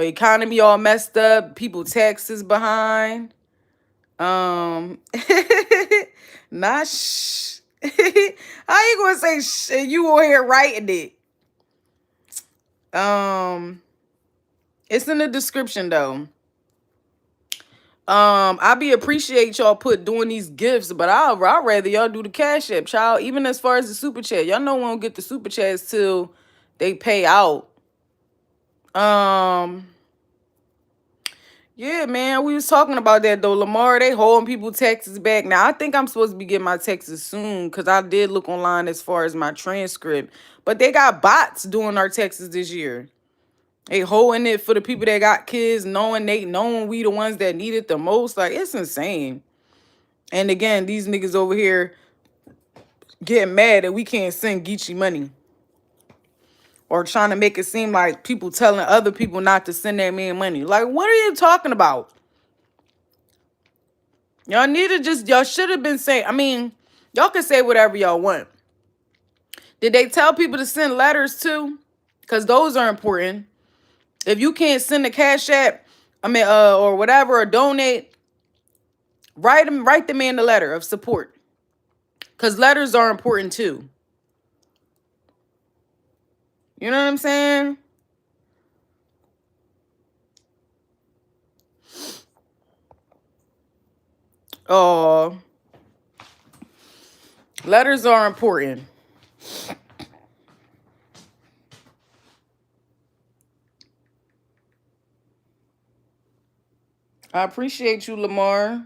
economy all messed up, people taxes behind. Um, not shh. How you gonna say shh? And you over here writing it. Um, it's in the description though. I be appreciate y'all put doing these gifts, but I'd rather y'all do the cash app, child. Even as far as the super chat, y'all know we don't get the super chats till they pay out. Um, yeah, man, we was talking about that though. Lamar, they holding people taxes back. Now I think I'm supposed to be getting my taxes soon because I did look online as far as my transcript, but they got bots doing our taxes this year. They holding it for the people that got kids, knowing we the ones that need it the most. Like it's insane. And again, these niggas over here getting mad that we can't send Geechi money or trying to make it seem like people telling other people not to send that man money. Like, what are you talking about? Y'all should have been saying, I mean, y'all can say whatever y'all want. Did they tell people to send letters too? Because those are important. If you can't send a cash app, or whatever, or donate, write the man a letter of support. Because letters are important too. You know what I'm saying? Oh, letters are important. I appreciate you, Lamar.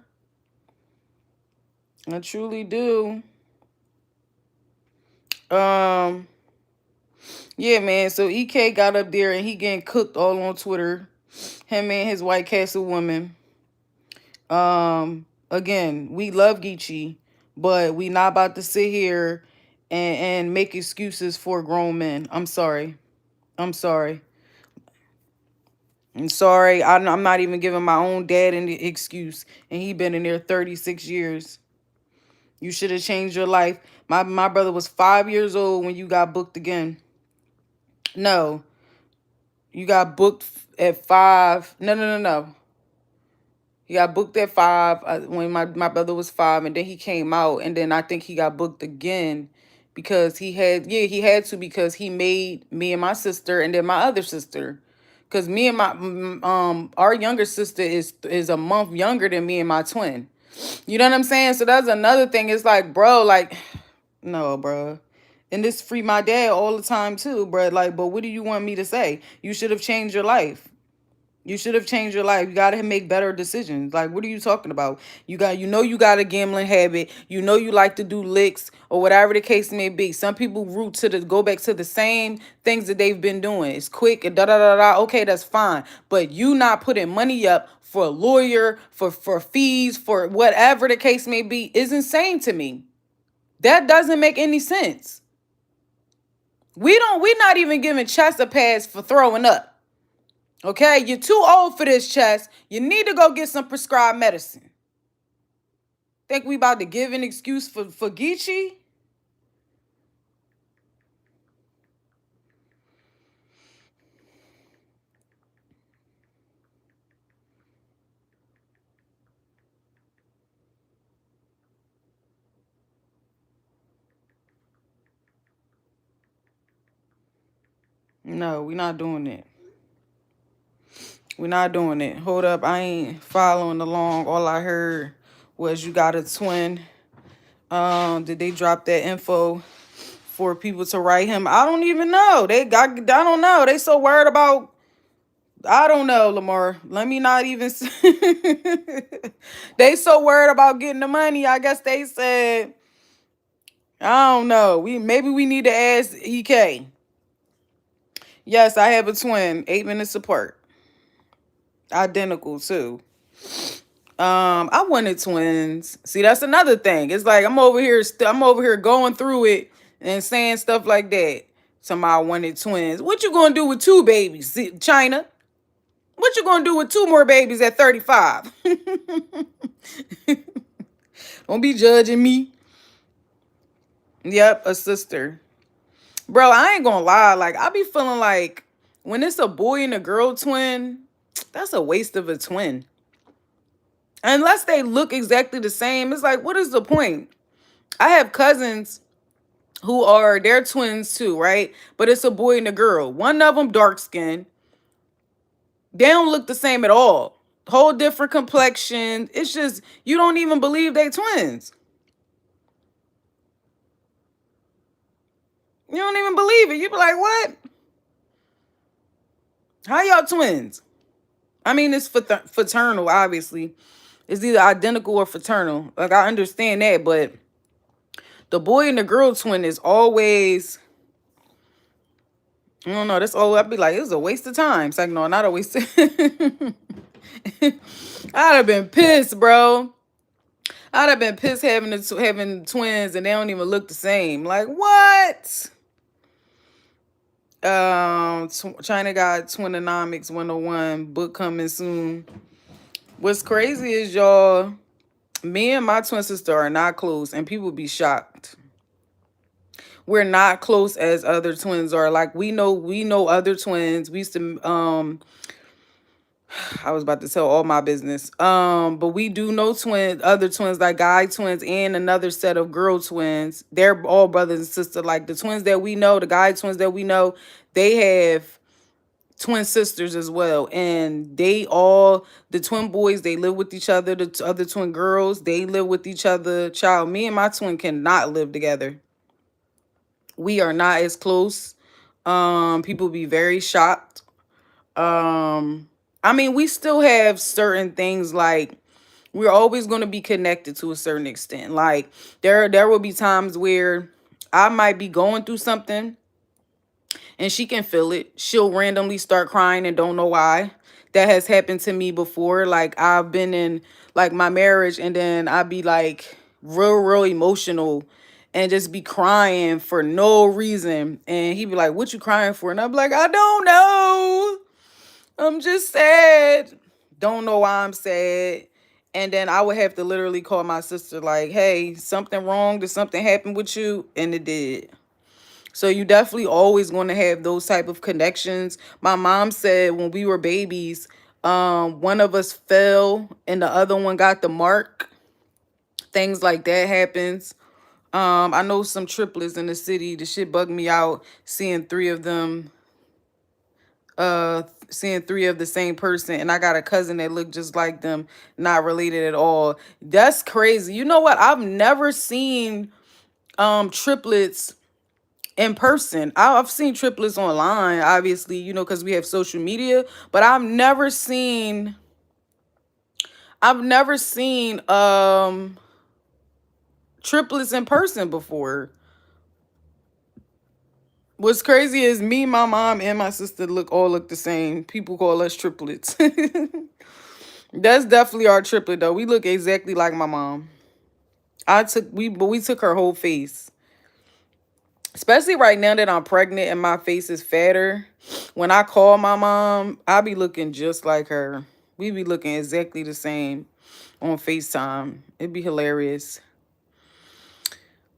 I truly do. Um, yeah, man. So EK got up there and he getting cooked all on Twitter. Him and his White Castle woman. Again, we love Geechi, but we not about to sit here and make excuses for grown men. I'm sorry. I'm sorry. I'm sorry. I'm not even giving my own dad any excuse, and he been in there 36 years. You should have changed your life. My brother was 5 years old when you got booked again. No, you got booked at 5. No. He got booked at 5 when my brother was 5, and then he came out, and then I think he got booked again because he had to because he made me and my sister and then my other sister. Cause me and our younger sister is a month younger than me and my twin. You know what I'm saying? So that's another thing. It's like, bro, like, no, bro. And this free my dad all the time too, bro. Like, but what do you want me to say? You should have changed your life. You should have changed your life. You gotta make better decisions. Like, what are you talking about? You got a gambling habit. You know you like to do licks or whatever the case may be. Some people go back to the same things that they've been doing. It's quick and da da da da. Okay, that's fine. But you not putting money up for a lawyer, for fees, for whatever the case may be, is insane to me. That doesn't make any sense. We're not even giving chest a pass for throwing up. Okay, you're too old for this, chest. You need to go get some prescribed medicine. Think we about to give an excuse for Geechi? No, we're not doing it. We're not doing it. Hold up, I ain't following along. All I heard was you got a twin. Did they drop that info for people to write him? I don't even know. I don't know. They so worried about, I don't know, Lamar. Let me not even they so worried about getting the money. I guess they said, I don't know. Maybe we need to ask EK. Yes, I have a twin, 8 minutes apart. Identical too. I wanted twins. See, that's another thing. It's like I'm over here going through it and saying stuff like that. Somebody wanted twins. What you gonna do with 2 babies, China? What you gonna do with 2 more babies at 35? Don't be judging me. Yep, a sister. Bro, I ain't gonna lie. Like, I be feeling like when it's a boy and a girl twin, that's a waste of a twin. Unless they look exactly the same, it's like, what is the point? I have cousins who are, they're twins too, right? But it's a boy and a girl. One of them dark skinned. They don't look the same at all. Whole different complexion. It's just, you don't even believe they twins. You don't even believe it. You be like, what? How y'all twins? I mean, it's fraternal, obviously. It's either identical or fraternal. Like, I understand that, but the boy and the girl twin is always, I don't know, that's all. I'd be like, it was a waste of time. It's like, no, not a waste of I'd have been pissed, bro. I'd have been pissed having twins and they don't even look the same. Like, what? China got Twinomics 101 book coming soon. What's crazy is, y'all, me and my twin sister are not close, and people be shocked. We're not close as other twins are. Like, we know other twins. We used to I was about to tell all my business. But we do know other twins, like guy twins and another set of girl twins. They're all brothers and sisters. Like the twins that we know, the guy twins that we know, they have twin sisters as well. And the twin boys, they live with each other. The other twin girls, they live with each other. Child, me and my twin cannot live together. We are not as close. People be very shocked. I mean, we still have certain things, like we're always going to be connected to a certain extent. Like there will be times where I might be going through something and she can feel it. She'll randomly start crying and don't know why. That has happened to me before. Like I've been in like my marriage and then I'd be like real emotional and just be crying for no reason. And he'd be like, "What you crying for?" And I'd be like, "I don't know. I'm just sad." Don't know why I'm sad. And then I would have to literally call my sister like, "Hey, something wrong? Did something happen with you?" And it did. So you definitely always going to have those type of connections. My mom said when we were babies, one of us fell and the other one got the mark. Things like that happens. I know some triplets in the city. The shit bugged me out seeing three of them, seeing three of the same person, and I got a cousin that looked just like them, not related at all. That's crazy. You know what? I've never seen triplets in person. I've seen triplets online, obviously, because we have social media, but I've never seen triplets in person before. What's crazy is me, my mom, and my sister all look the same. People call us triplets. That's definitely our triplet though. We look exactly like my mom. We took her whole face. Especially right now that I'm pregnant and my face is fatter. When I call my mom, I be looking just like her. We be looking exactly the same on FaceTime. It'd be hilarious.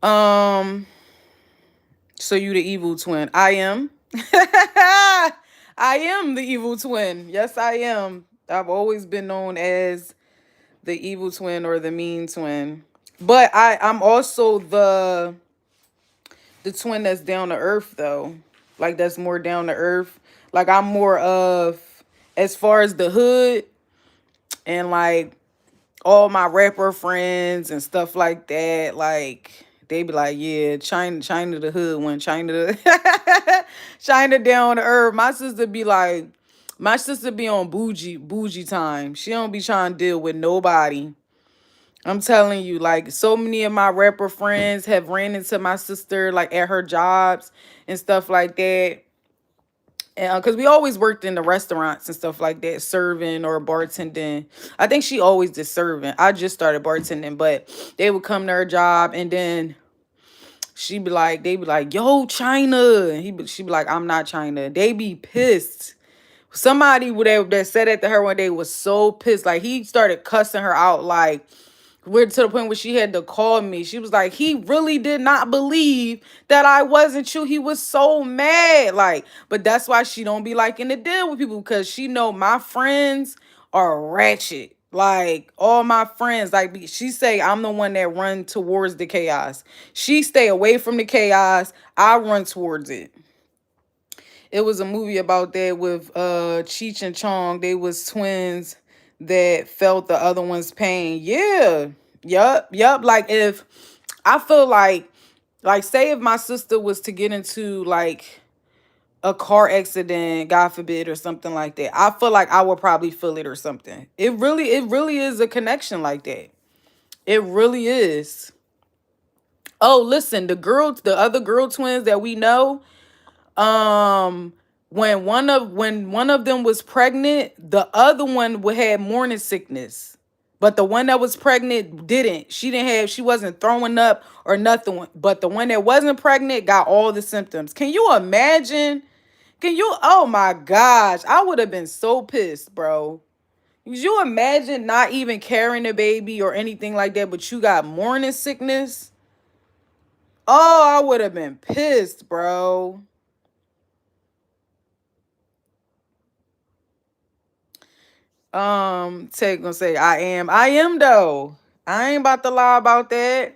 Um, so you the evil twin. I am. I am the evil twin. Yes, I am. I've always been known as the evil twin or the mean twin. But I'm also the twin that's down to earth though. Like that's more down to earth. Like I'm more of, as far as the hood and like all my rapper friends and stuff like that, like they be like, yeah, China the hood one, China down to earth. My sister be on bougie time. She don't be trying to deal with nobody. I'm telling you, like so many of my rapper friends have ran into my sister like at her jobs and stuff like that. Because we always worked in the restaurants and stuff like that, serving or bartending. I think she always did serving. I just started bartending, but they would come to her job and then they be like, "Yo, China." And she be like, "I'm not China." They be pissed. Somebody that said that to her one day was so pissed. Like he started cussing her out. Like we're to the point where she had to call me. She was like, he really did not believe that I wasn't you. He was so mad. Like, but that's why she don't be liking to deal with people, because she know my friends are ratchet. Like all my friends, like she say I'm the one that run towards the chaos. She stay away from the chaos. I run towards it. It was a movie about that with Cheech and Chong. They was twins that felt the other one's pain. Yeah. Yup. Like if I feel like say if my sister was to get into like a car accident, God forbid, or something like that, I feel like I would probably feel it or something. It really is a connection like that. It really is. Oh, listen, the other girl twins that we know, um, when one of them was pregnant, the other one had morning sickness. But the one that was pregnant didn't. She wasn't throwing up or nothing. But the one that wasn't pregnant got all the symptoms. Can you imagine? Oh my gosh, I would have been so pissed, bro. Could you imagine not even carrying a baby or anything like that, but you got morning sickness? Oh, I would have been pissed, bro. Tay gonna say I am. I am though. I ain't about to lie about that.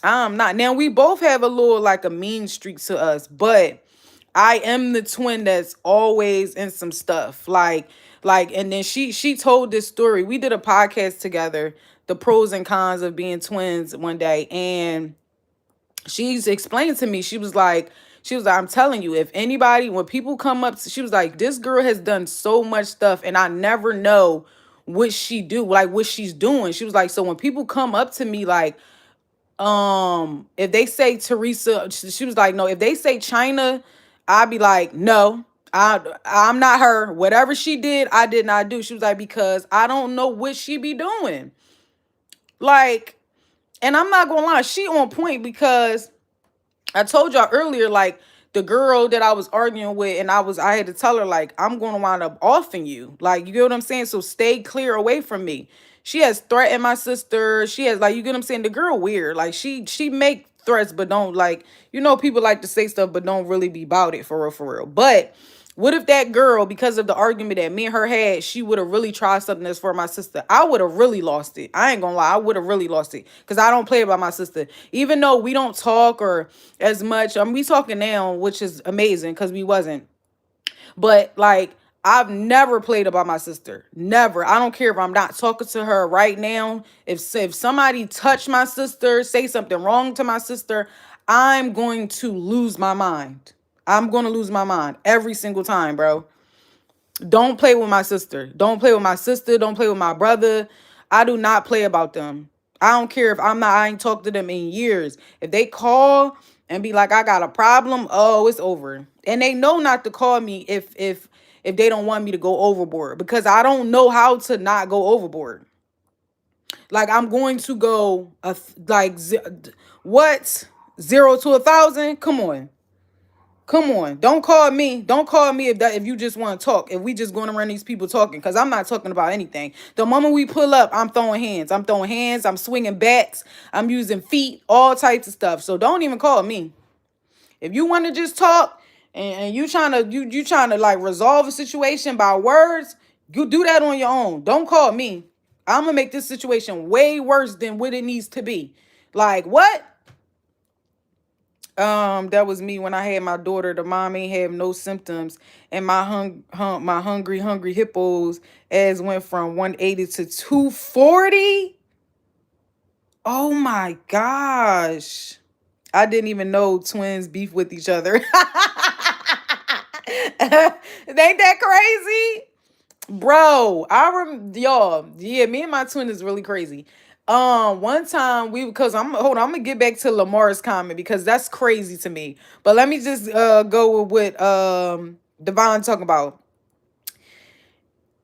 I'm not. Now we both have a little like a mean streak to us, but I am the twin that's always in some stuff. And then she told this story. We did a podcast together, the pros and cons of being twins one day, and she's explained to me. She was like, I'm telling you, if anybody, when people come up, she was like, this girl has done so much stuff, and I never know what she do, like what she's doing. She was like, so when people come up to me like, if they say Teresa, she was like, no, if they say China, I'd be like, no, I'm not her. Whatever she did, I did not do. She was like, because I don't know what she be doing. Like, and I'm not gonna lie, she on point because I told y'all earlier, like the girl that I was arguing with, and I had to tell her, like, I'm gonna wind up offing you. Like, you get what I'm saying? So stay clear away from me. She has threatened my sister. She has, like, you get what I'm saying? The girl weird. Like she make threats, but don't, like, people like to say stuff but don't really be about it for real, for real. But what if that girl, because of the argument that me and her had, she would have really tried something that's for my sister? I would have really lost it. I ain't gonna lie. I would have really lost it because I don't play about my sister. Even though we don't talk or as much. We talking now, which is amazing because we wasn't. But like, I've never played about my sister. Never. I don't care if I'm not talking to her right now. If somebody touch my sister, say something wrong to my sister, I'm going to lose my mind. I'm going to lose my mind every single time, bro. Don't play with my sister. Don't play with my sister. Don't play with my brother. I do not play about them. I don't care if I ain't talked to them in years. If they call and be like, I got a problem, oh, it's over. And they know not to call me if they don't want me to go overboard because I don't know how to not go overboard. Like I'm going to go what 0 to 1,000? Come on. Come on, don't call me. Don't call me if you just want to talk. If we just going around these people talking, because I'm not talking about anything. The moment we pull up, I'm throwing hands. I'm throwing hands. I'm swinging bats. I'm using feet, all types of stuff. So don't even call me. If you want to just talk and you trying to like resolve a situation by words, you do that on your own. Don't call me. I'm gonna make this situation way worse than what it needs to be. Like what? That was me when I had my daughter. The mom ain't have no symptoms, and my hungry hippos as went from 180 to 240. Oh my gosh. I didn't even know twins beef with each other. Ain't that crazy? Bro, y'all, yeah, me and my twin is really crazy. One time because I'm gonna get back to Lamar's comment because that's crazy to me. But let me just go with what Devon talking about.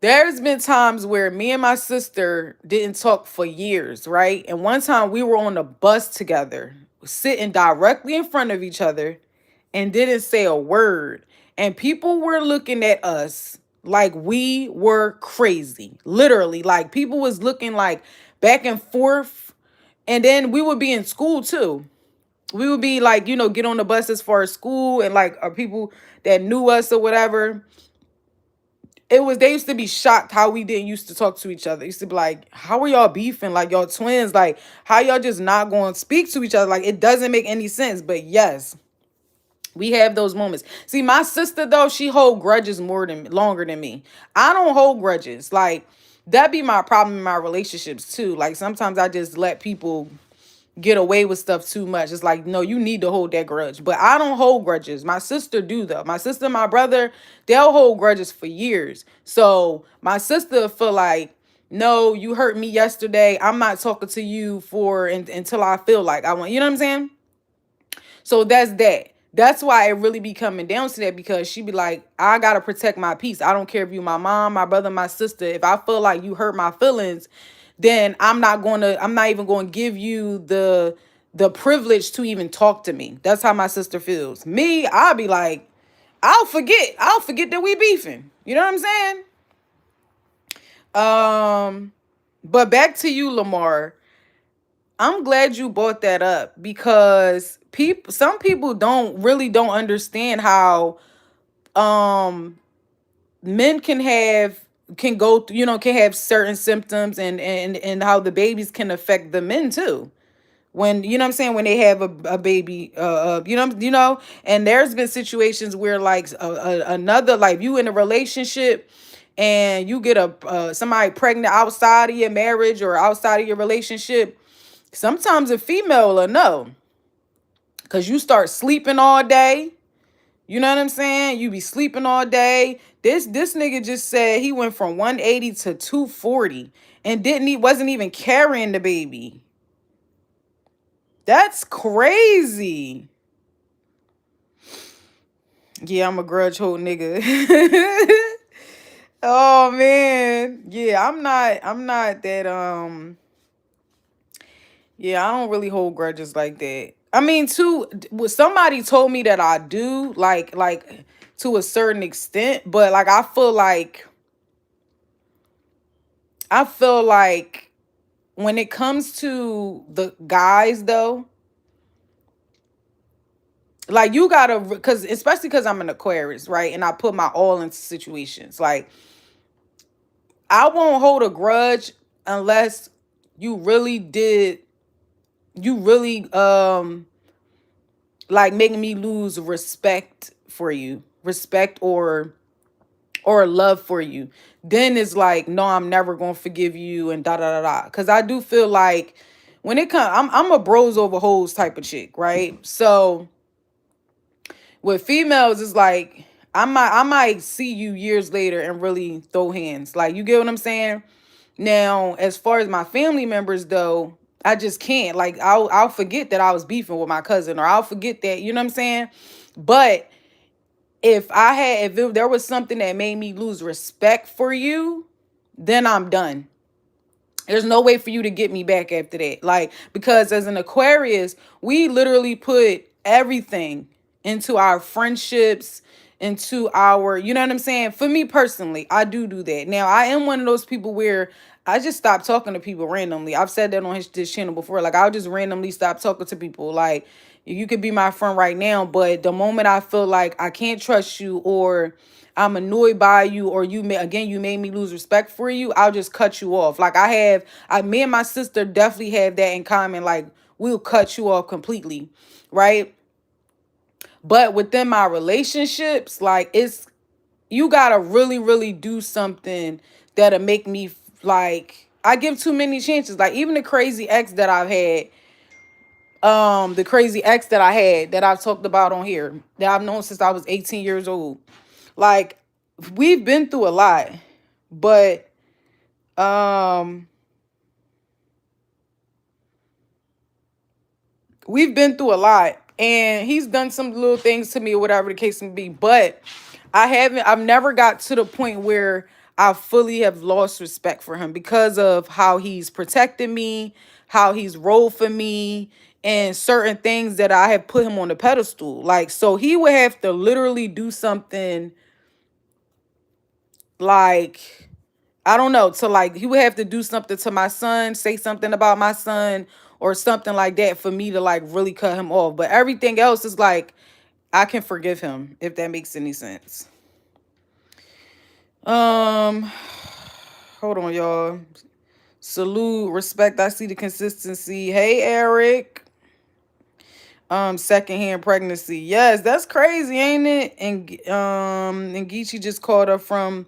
There's been times where me and my sister didn't talk for years, right? And one time we were on a bus together, sitting directly in front of each other, and didn't say a word. And people were looking at us like we were crazy. Literally, like people was looking like back and forth. And then we would be in school too. We would be like, get on the buses for school and like are people that knew us or whatever. it was, they used to be shocked how we didn't used to talk to each other. They used to be like, how are y'all beefing? Like y'all twins, like how y'all just not going to speak to each other? Like it doesn't make any sense. But yes, we have those moments. See, my sister though, she hold grudges more than longer than me. I don't hold grudges. Like that be my problem in my relationships too. Like sometimes I just let people get away with stuff too much. It's like, no, you need to hold that grudge. But I don't hold grudges. My sister do though. My sister and my brother, they'll hold grudges for years. So my sister feel like, no, you hurt me yesterday. I'm not talking to you until I feel like I want. You know what I'm saying? So that's that. That's why it really be coming down to that, because she be like, I gotta protect my peace. I don't care if you my mom, my brother, my sister. If I feel like you hurt my feelings, then I'm not even gonna give you the privilege to even talk to me. That's how my sister feels. Me, I'll be like, I'll forget. I'll forget that we beefing. You know what I'm saying? Um, but back to you, Lamar. I'm glad you brought that up, because some people don't understand how um men can go through, can have certain symptoms, and how the babies can affect the men too. When, you know what I'm saying, when they have a baby, and there's been situations where like another, like you in a relationship and you get somebody pregnant outside of your marriage or outside of your relationship. Sometimes a female will know, because you start sleeping all day. You know what I'm saying? You be sleeping all day. This nigga just said he went from 180 to 240 and wasn't even carrying the baby. That's crazy. Yeah, I'm a grudge hold nigga. Oh man. Yeah, I'm not that yeah, I don't really hold grudges like that. I mean, somebody told me that I do, like to a certain extent, but like I feel like when it comes to the guys though, like you gotta, because especially because I'm an Aquarius, right? And I put my all into situations. Like I won't hold a grudge unless you really did, you really like making me lose respect or love for you. Then it's like, no, I'm never gonna forgive you and da da da da. Because I do feel like when it comes, I'm a bros over hoes type of chick, right? So with females, it's like I might see you years later and really throw hands. Like, you get what I'm saying? Now, as far as my family members though, I just can't. Like I'll forget that I was beefing with my cousin, or I'll forget that, you know what I'm saying? But if there was something that made me lose respect for you, then I'm done. There's no way for you to get me back after that. Like, because as an Aquarius, we literally put everything into our friendships, into our, you know what I'm saying? For me personally, I do that. Now, I am one of those people where I just stop talking to people randomly. I've said that on this channel before. Like, I'll just randomly stop talking to people. Like, you could be my friend right now, but the moment I feel like I can't trust you, or I'm annoyed by you, or you made me lose respect for you, I'll just cut you off. Like me and my sister definitely have that in common. Like, we'll cut you off completely, right? But within my relationships, like, you gotta really, really do something that'll make me like, I give too many chances. Like, even the crazy ex that I had, that I've talked about on here, that I've known since I was 18 years old. Like, we've been through a lot, but um we've been through a lot, and he's done some little things to me, or whatever the case may be. But I've never got to the point where I fully have lost respect for him, because of how he's protected me, how he's rolled for me, and certain things that I have put him on the pedestal. Like, so he would have to literally do something, like, I don't know, to like, he would have to do something to my son, say something about my son, or something like that, for me to like really cut him off. But everything else is like, I can forgive him, if that makes any sense. Um, hold on, y'all. Salute, respect. I see the consistency. Hey, Eric. Secondhand pregnancy. Yes, that's crazy, ain't it? And Geechi just called up from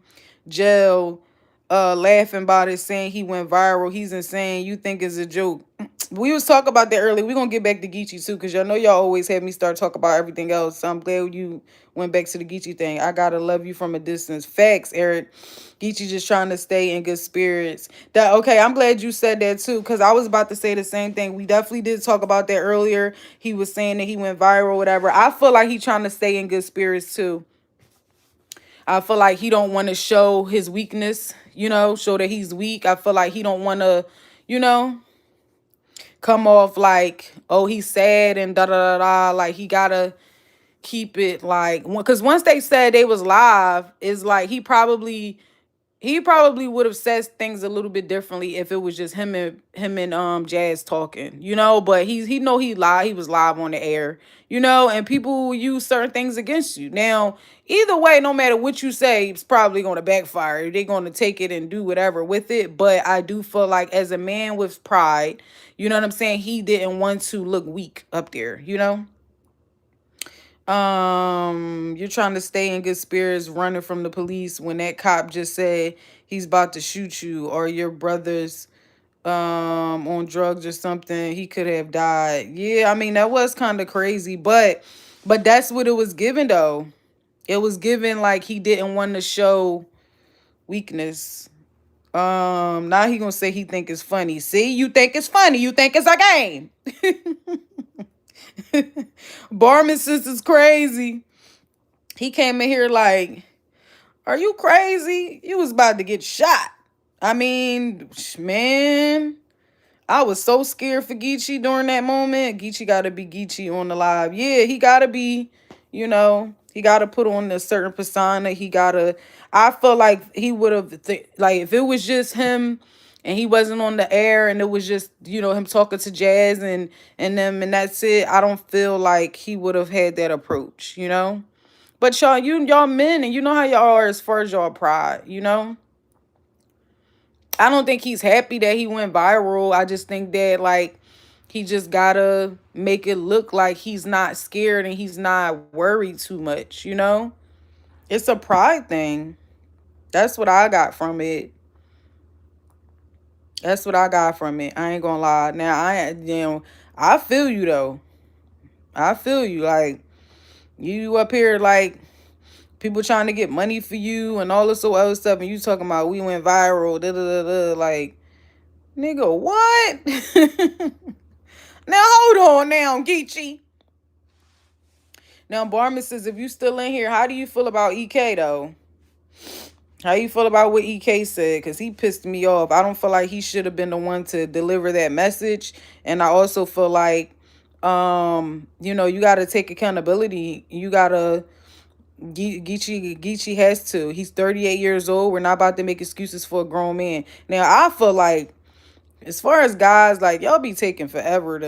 jail, laughing about it, saying he went viral. He's insane. You think it's a joke? We was talking about that earlier. We're gonna get back to Geechi too, because y'all know y'all always have me start talking about everything else. So I'm glad you went back to the Geechi thing. I gotta love you from a distance. Facts, Eric. Geechi just trying to stay in good spirits. That okay, I'm glad you said that too, because I was about to say the same thing. We definitely did talk about that earlier. He was saying that he went viral, whatever. I feel like he trying to stay in good spirits too. I feel like he don't want to show his weakness, show that he's weak. I feel like he don't want to, you know, come off like, oh, he's sad and da da da da. Like he gotta keep it like, because once they said they was live, it's like he probably would have said things a little bit differently if it was just him and Jazz talking, but he know he was live on the air, and people will use certain things against you. Now, either way, no matter what you say, it's probably gonna backfire. They're gonna take it and do whatever with it. But I do feel like as a man with pride, you know what I'm saying, he didn't want to look weak up there. You're trying to stay in good spirits, running from the police when that cop just said he's about to shoot you, or your brother's on drugs or something. He could have died. Yeah, I mean that was kind of crazy, but that's what it was given though. It was given like he didn't want to show weakness. Now he gonna say he think it's funny. See, you think it's funny. You think it's a game. Barman is crazy. He came in here like, are you crazy? You was about to get shot. I mean, man, I was so scared for Geechi during that moment. Geechi got to be Geechi on the live. Yeah, he got to be, he got to put on a certain persona. I feel like he would have, like, if it was just him and he wasn't on the air and it was just, him talking to Jazz and them and that's it, I don't feel like he would have had that approach. But y'all men, and you know how y'all are as far as y'all pride. I don't think he's happy that he went viral. I just think that like he just gotta make it look like he's not scared and he's not worried too much. It's a pride thing. That's what I got from it. That's what I got from it. I ain't gonna lie. Now I feel you though. I feel you. Like you up here like people trying to get money for you and all this other stuff, and you talking about we went viral, da da da da. Like, nigga, what? Now hold on, now, Geechi. Now, Barman says, if you still in here, how do you feel about EK though? How you feel about what EK said? Because he pissed me off. I don't feel like he should have been the one to deliver that message. And I also feel like, you got to take accountability. You got to, Geechi has to. He's 38 years old. We're not about to make excuses for a grown man. Now, I feel like, as far as guys, like, y'all be taking forever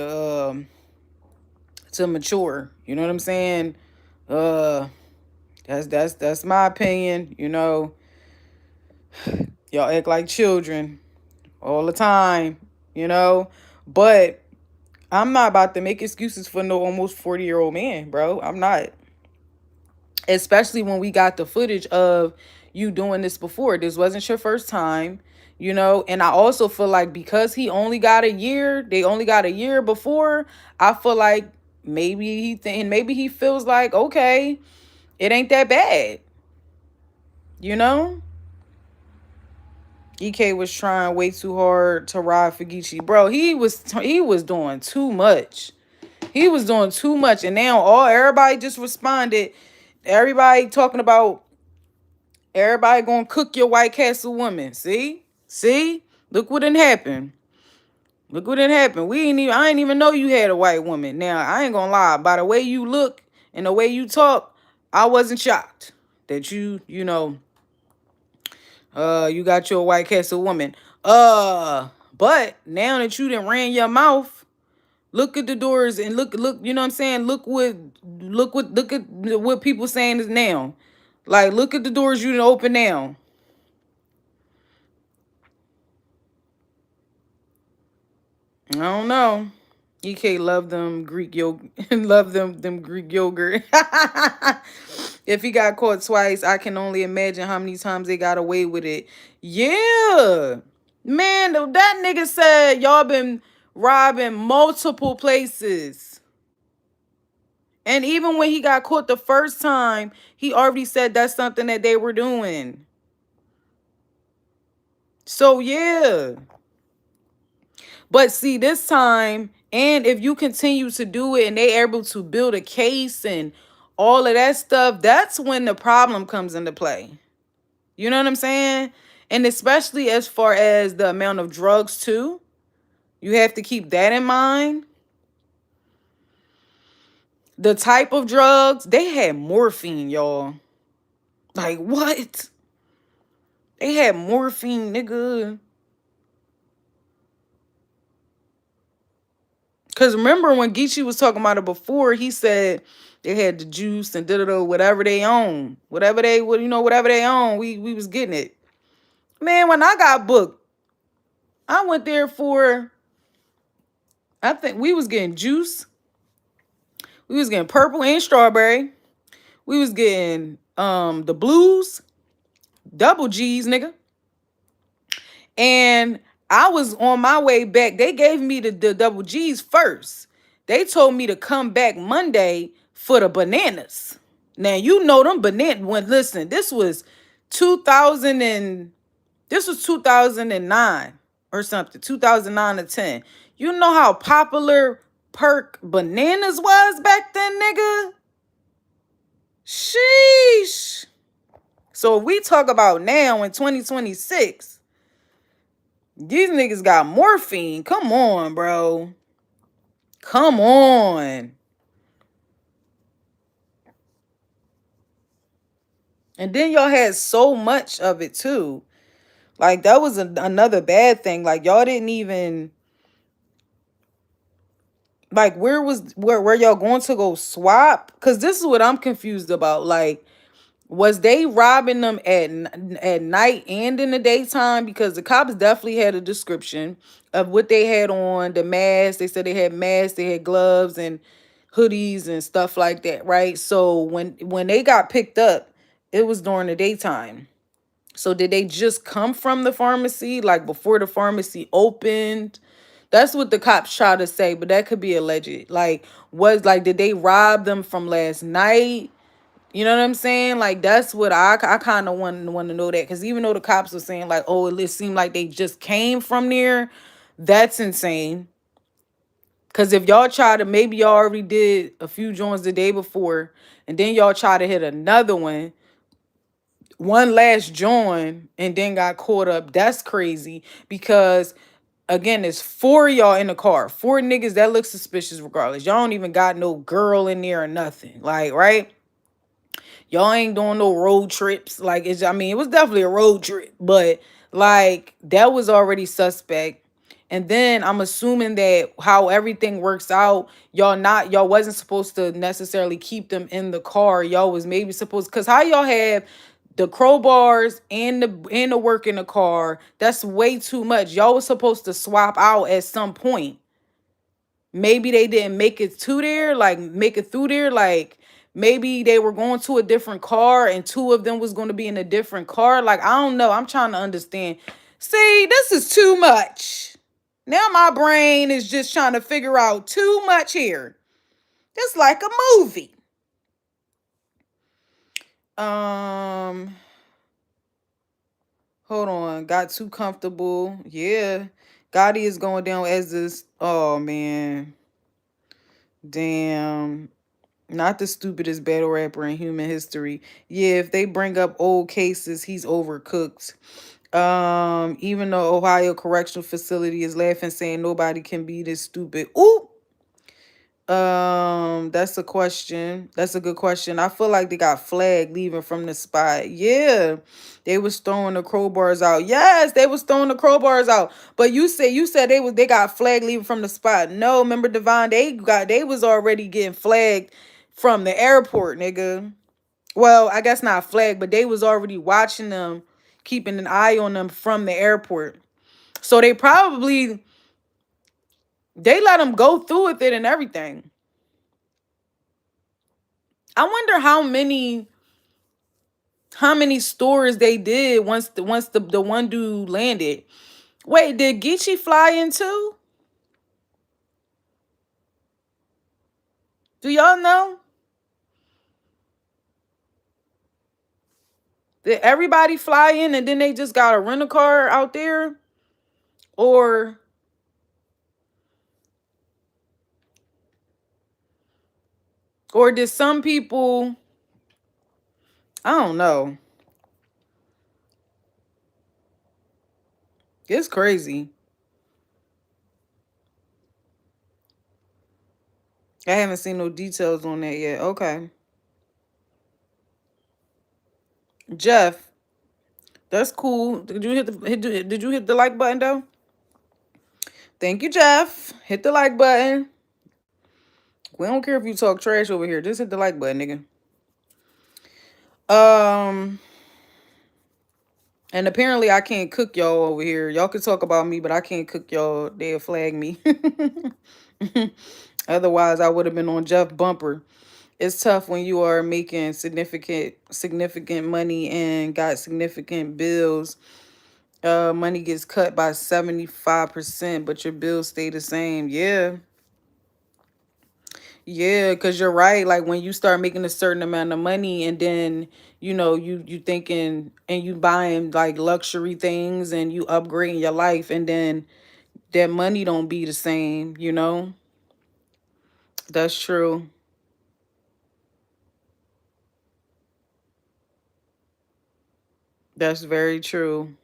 to mature. You know what I'm saying? That's my opinion. Y'all act like children all the time. But I'm not about to make excuses for no almost 40-year-old man, bro. I'm not. Especially when we got the footage of you doing this before. This wasn't your first time. And I also feel like because he only got a year, they only got a year before, I feel like maybe he feels like, okay, it ain't that bad. EK was trying way too hard to ride for Geechi. Bro, he was doing too much. He was doing too much. And now everybody just responded. Everybody talking about everybody gonna cook your White Castle woman. See? Look what didn't happen. Look what didn't happen. I ain't even know you had a white woman. Now, I ain't gonna lie. By the way you look and the way you talk, I wasn't shocked that you got your White Castle woman. But now that you done ran your mouth, look at the doors and look, you know what I'm saying? Look at what people saying is now. Like, look at the doors you done open now. I don't know. EK love them Greek yogurt. Love them Greek yogurt. If he got caught twice, I can only imagine how many times they got away with it. Yeah. Man, that nigga said y'all been robbing multiple places. And even when he got caught the first time, he already said that's something that they were doing. So yeah. But see, this time, and if you continue to do it and they able to build a case and all of that stuff, that's when the problem comes into play. You know what I'm saying? And especially as far as the amount of drugs too. You have to keep that in mind. The type of drugs, they had morphine, y'all. Like what? They had morphine, nigga. Cause remember when Geechi was talking about it before, he said they had the juice and whatever they own. Whatever they would, whatever they own, we was getting it. Man, when I got booked, I went there for, I think we was getting juice. We was getting purple and strawberry. We was getting the blues, double G's, nigga. And I was on my way back. They gave me the double G's first. They told me to come back Monday for the bananas. Now you know them bananas. When listen, this was 2009 or something. 2009 to 10. You know how popular perk bananas was back then, nigga? Sheesh. So if we talk about now in 2026, these niggas got morphine. Come on, bro. Come on. And then y'all had so much of it too. Like that was another bad thing. Like y'all didn't even like where y'all going to go swap? Cause this is what I'm confused about. Like, was they robbing them at night and in the daytime? Because the cops definitely had a description of what they had on, the masks. They said they had masks, they had gloves and hoodies and stuff like that, right? So when they got picked up, it was during the daytime. So did they just come from the pharmacy, like before the pharmacy opened? That's what the cops try to say, but that could be alleged. Like, did they rob them from last night? You know what I'm saying? Like, that's what I kind of want to know that. Because even though the cops were saying, like, oh, it seemed like they just came from there, that's insane. Because if y'all try to, maybe y'all already did a few joints the day before, and then y'all try to hit another one last joint, and then got caught up. That's crazy. Because again, it's four of y'all in the car. Four niggas that look suspicious regardless. Y'all don't even got no girl in there or nothing. Like, right? Y'all ain't doing no road trips. Like, it was definitely a road trip. But, like, that was already suspect. And then I'm assuming that how everything works out, y'all wasn't supposed to necessarily keep them in the car. Y'all was maybe supposed, because how y'all have the crowbars and the work in the car, that's way too much. Y'all was supposed to swap out at some point. Maybe they didn't make it to there, like make it through there, like maybe they were going to a different car and two of them was going to be in a different car. Like, I don't know. I'm trying to understand. See, this is too much. Now my brain is just trying to figure out too much here. It's like a movie. Hold on. Got too comfortable. Yeah. Gotti is going down as this. Oh man. Damn. Not the stupidest battle rapper in human history. Yeah, if they bring up old cases, he's overcooked. Even though Ohio Correctional Facility is laughing, saying nobody can be this stupid. Ooh. That's a question. That's a good question. I feel like they got flagged leaving from the spot. Yeah. They was throwing the crowbars out. Yes, they was throwing the crowbars out. But you said they got flagged leaving from the spot. No, remember Devon, they was already getting flagged from the airport, nigga. Well, I guess not flagged, but they was already watching them, keeping an eye on them from the airport. So they probably They let them go through with it and everything. I wonder how many stores they did once the one dude landed. Wait, did Geechi fly in too? Do y'all know? Did everybody fly in and then they just got a rental car out there? Or did some people, I don't know. It's crazy. I haven't seen no details on that yet. Okay. Jeff, that's cool. Did you hit the like button though? Thank you, Jeff. Hit the like button. We don't care if you talk trash over here. Just hit the like button, nigga. Um, and apparently I can't cook y'all over here. Y'all can talk about me, but I can't cook y'all. They'll flag me. Otherwise, I would have been on Jeff Bumper. It's tough when you are making significant money and got significant bills. Money gets cut by 75%, but your bills stay the same. Yeah. Yeah, because you're right. Like when you start making a certain amount of money and then, you thinking and you buying like luxury things and you upgrading your life and then that money don't be the same. That's true. That's very true.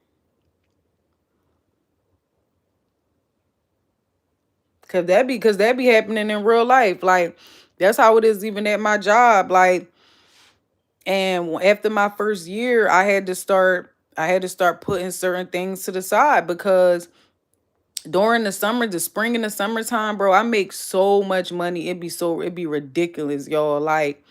Cause that be happening in real life. Like that's how it is even at my job. Like, and after my first year, I had to start putting certain things to the side because during the summer, the spring and the summertime, bro, I make so much money. It'd be ridiculous, y'all. Like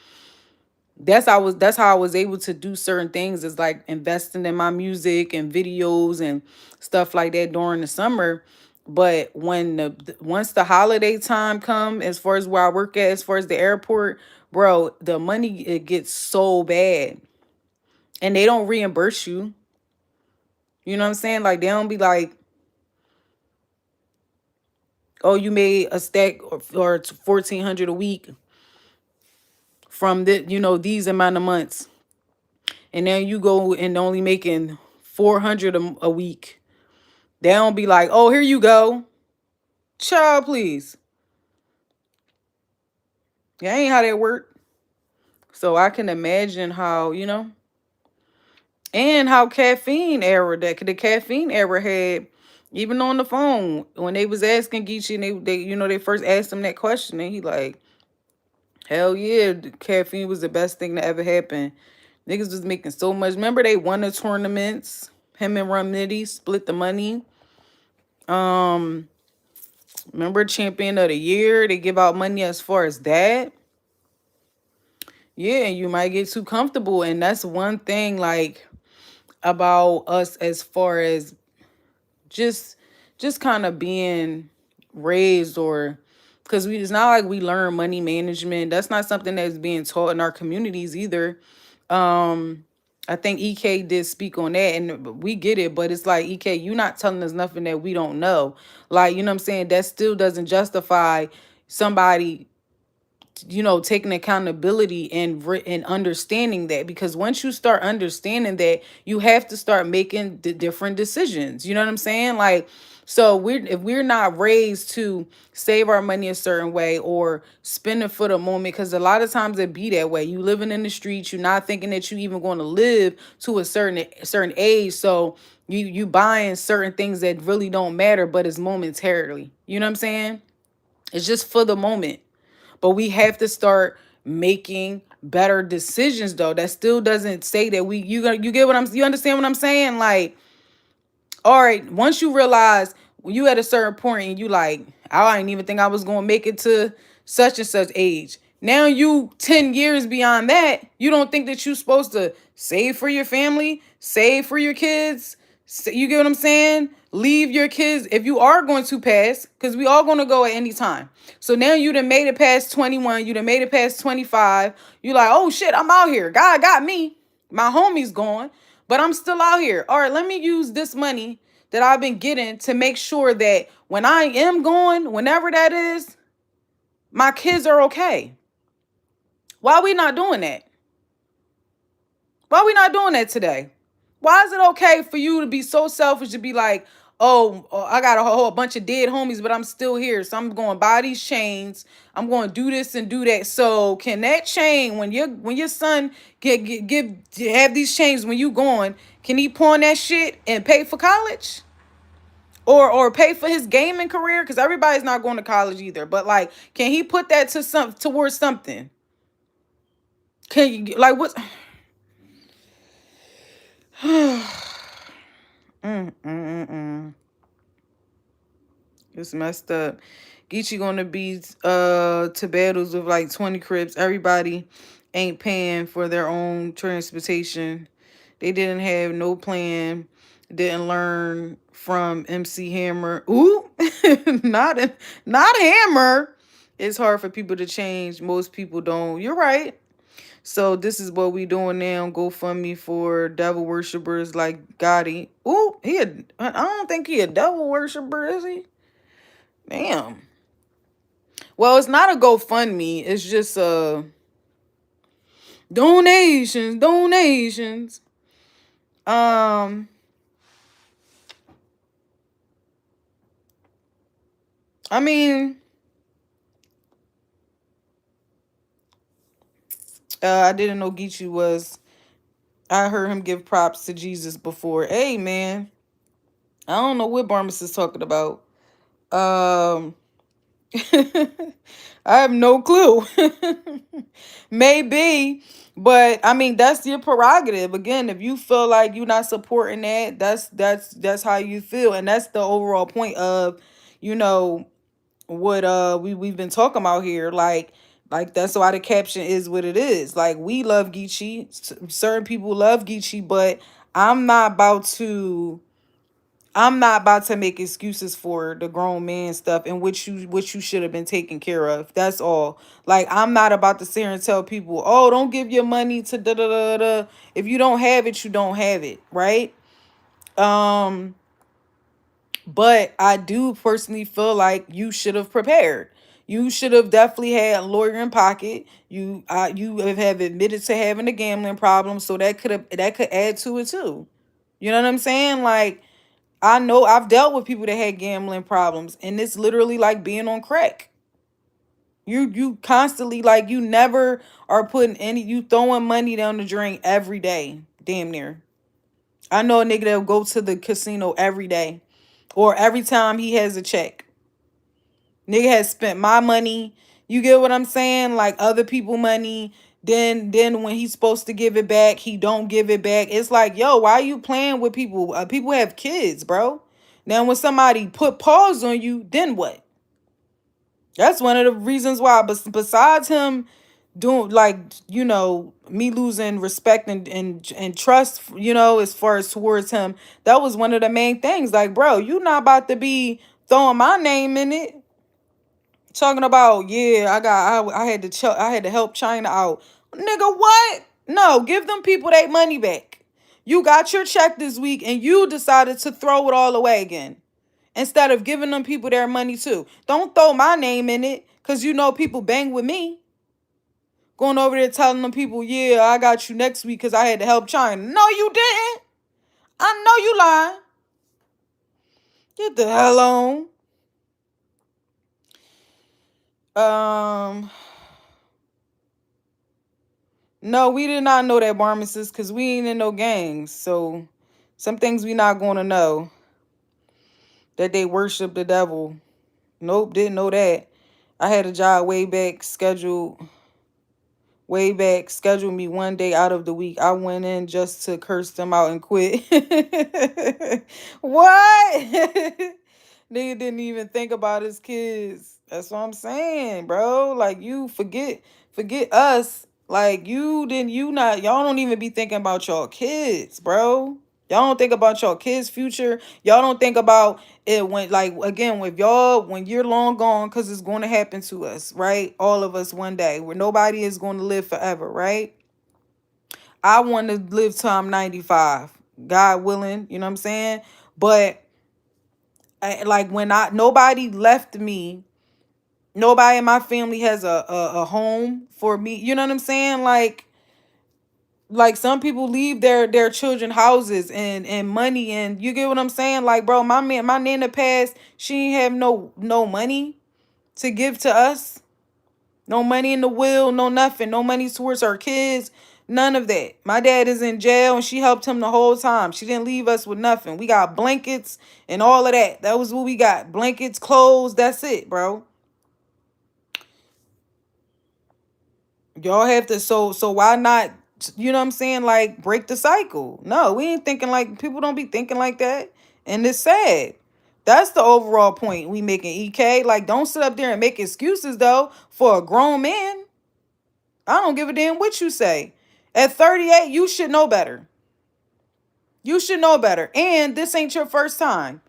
that's how I was able to do certain things is like investing in my music and videos and stuff like that during the summer. But once the holiday time come, as far as where I work at, as far as the airport, bro, the money it gets so bad. And they don't reimburse you. You know what I'm saying? Like they don't be like, oh, you made a stack or 1,400 a week from these amount of months, and then you go and only making 400 a week. They don't be like, oh, here you go, child, please. Yeah, ain't how that work. So I can imagine how and how caffeine error that the caffeine error had. Even on the phone when they was asking Geechi and they first asked him that question and he like, hell yeah, the caffeine was the best thing to ever happen. Niggas was making so much. Remember they won the tournaments. Him and Rum Nitty split the money. Um, remember champion of the year? They give out money as far as that. Yeah, and you might get too comfortable. And that's one thing like about us as far as just kind of being raised or because it's not like we learn money management. That's not something that's being taught in our communities either. um I think EK did speak on that and we get it, but it's like, EK, you not telling us nothing that we don't know. Like, you know what I'm saying? That still doesn't justify somebody taking accountability and understanding that, because once you start understanding that, you have to start making different decisions. You know what I'm saying? Like, so if we're not raised to save our money a certain way or spend it for the moment, because a lot of times it be that way. You living in the streets, you're not thinking that you even going to live to a certain age, so you buying certain things that really don't matter, but it's momentarily. You know what I'm saying? It's just for the moment. But we have to start making better decisions though. That still doesn't say that you get what you understand what I'm saying? Like, all right, once you realize when you at a certain point and you like, I didn't even think I was gonna make it to such and such age. Now you 10 years beyond that, you don't think that you're supposed to save for your family, save for your kids, So you get what I'm saying? Leave your kids if you are going to pass, because we all going to go at any time. So now you done made it past 21, you done made it past 25. You like, oh shit, I'm out here. God got me. My homie's gone, but I'm still out here. All right, let me use this money that I've been getting to make sure that when I am gone, whenever that is, my kids are okay. Why are we not doing that? Why are we not doing that today? Why is it okay for you to be so selfish to be like, oh, I got a whole bunch of dead homies, but I'm still here. So I'm going to buy these chains. I'm going to do this and do that. So can that chain, when your son have these chains when you going, can he pawn that shit and pay for college? Or pay for his gaming career? Because everybody's not going to college either. But like, can he put that towards something? Can you like what? It's messed up. Geechi gonna be to battles with like 20 Crips. Everybody ain't paying for their own transportation. They didn't have no plan. Didn't learn from MC Hammer. Ooh, not not Hammer. It's hard for people to change. Most people don't. You're right. So this is what we doing now. GoFundMe for devil worshippers like Gotti. Ooh, I don't think he a devil worshiper, is he? Damn. Well, it's not a GoFundMe. It's just donations. Um, I mean, I didn't know Geechi was. I heard him give props to Jesus before. Hey, man, I don't know what Barmus is talking about. Um, I have no clue. Maybe, but I mean that's your prerogative. Again, if you feel like you're not supporting that, that's how you feel, and that's the overall point of, you know, what we've been talking about here. Like that's why the caption is what it is. Like we love Geechi, certain people love Geechi, but I'm not about to. I'm not about to make excuses for the grown man stuff and which you should have been taken care of. That's all. Like I'm not about to sit here and tell people, "Oh, don't give your money to da da da da." If you don't have it, you don't have it, right? Um, but I do personally feel like you should have prepared. You should have definitely had a lawyer in pocket. You have admitted to having a gambling problem, so that could add to it too. You know what I'm saying? Like I know I've dealt with people that had gambling problems, and it's literally like being on crack. You constantly like you never are putting you throwing money down the drain every day, damn near. I know a nigga that'll go to the casino every day, or every time he has a check. Nigga has spent my money. You get what I'm saying? Like other people money. Then when he's supposed to give it back, he don't give it back. It's like, yo, why are you playing with people? People have kids, bro. Now when somebody put pause on you, then what? That's one of the reasons why. But besides him doing like, me losing respect and trust, as far as towards him, that was one of the main things. Like, bro, you not about to be throwing my name in it. Talking about, yeah, I had to help China out. Nigga, what? No, give them people their money back. You got your check this week and you decided to throw it all away again. Instead of giving them people their money too. Don't throw my name in it, because people bang with me. Going over there telling them people, yeah, I got you next week because I had to help China. No, you didn't. I know you lying. Get the hell on. No, we did not know that, Barmasis, because we ain't in no gangs. So some things we not going to know. That they worship the devil. Nope, didn't know that. I had a job way back, scheduled me one day out of the week. I went in just to curse them out and quit. What? Nigga didn't even think about his kids. That's what I'm saying, bro. Like you forget us. Like you not y'all don't even be thinking about your kids, bro. Y'all don't think about your kids' future. Y'all don't think about it when, like, again, with y'all, when you're long gone, because it's going to happen to us, right? All of us one day, where nobody is going to live forever, right? I want to live till I'm 95, God willing, you know what I'm saying? But like when nobody left me, nobody in my family has a home for me, you know what I'm saying? Like some people leave their children houses and money, and you get what I'm saying? Like, bro, my nana passed, she ain't have no money to give to us. No money in the will, no nothing, no money towards our kids, none of that. My dad is in jail and she helped him the whole time. She didn't leave us with nothing. We got blankets and all of that. That was what we got. Blankets, clothes, that's it, bro. Y'all have to, so why not, you know what I'm saying, like, break the cycle? No, we ain't thinking like, people don't be thinking like that. And it's sad. That's the overall point we making, EK. Like, don't sit up there and make excuses though for a grown man. I don't give a damn what you say. At 38, you should know better. You should know better. And this ain't your first time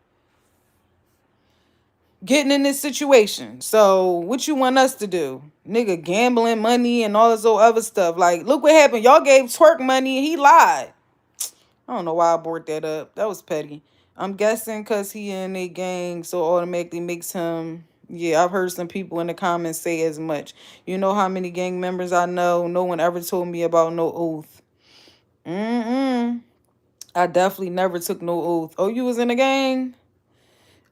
getting in this situation. So what you want us to do? Nigga gambling money and all this old other stuff. Like, look what happened. Y'all gave Twerk money and he lied. I don't know why I brought that up. That was petty. I'm guessing because he in a gang, so automatically makes him. Yeah, I've heard some people in the comments say as much. You know how many gang members I know? No one ever told me about no oath. Mm-mm. I definitely never took no oath. Oh, you was in a gang?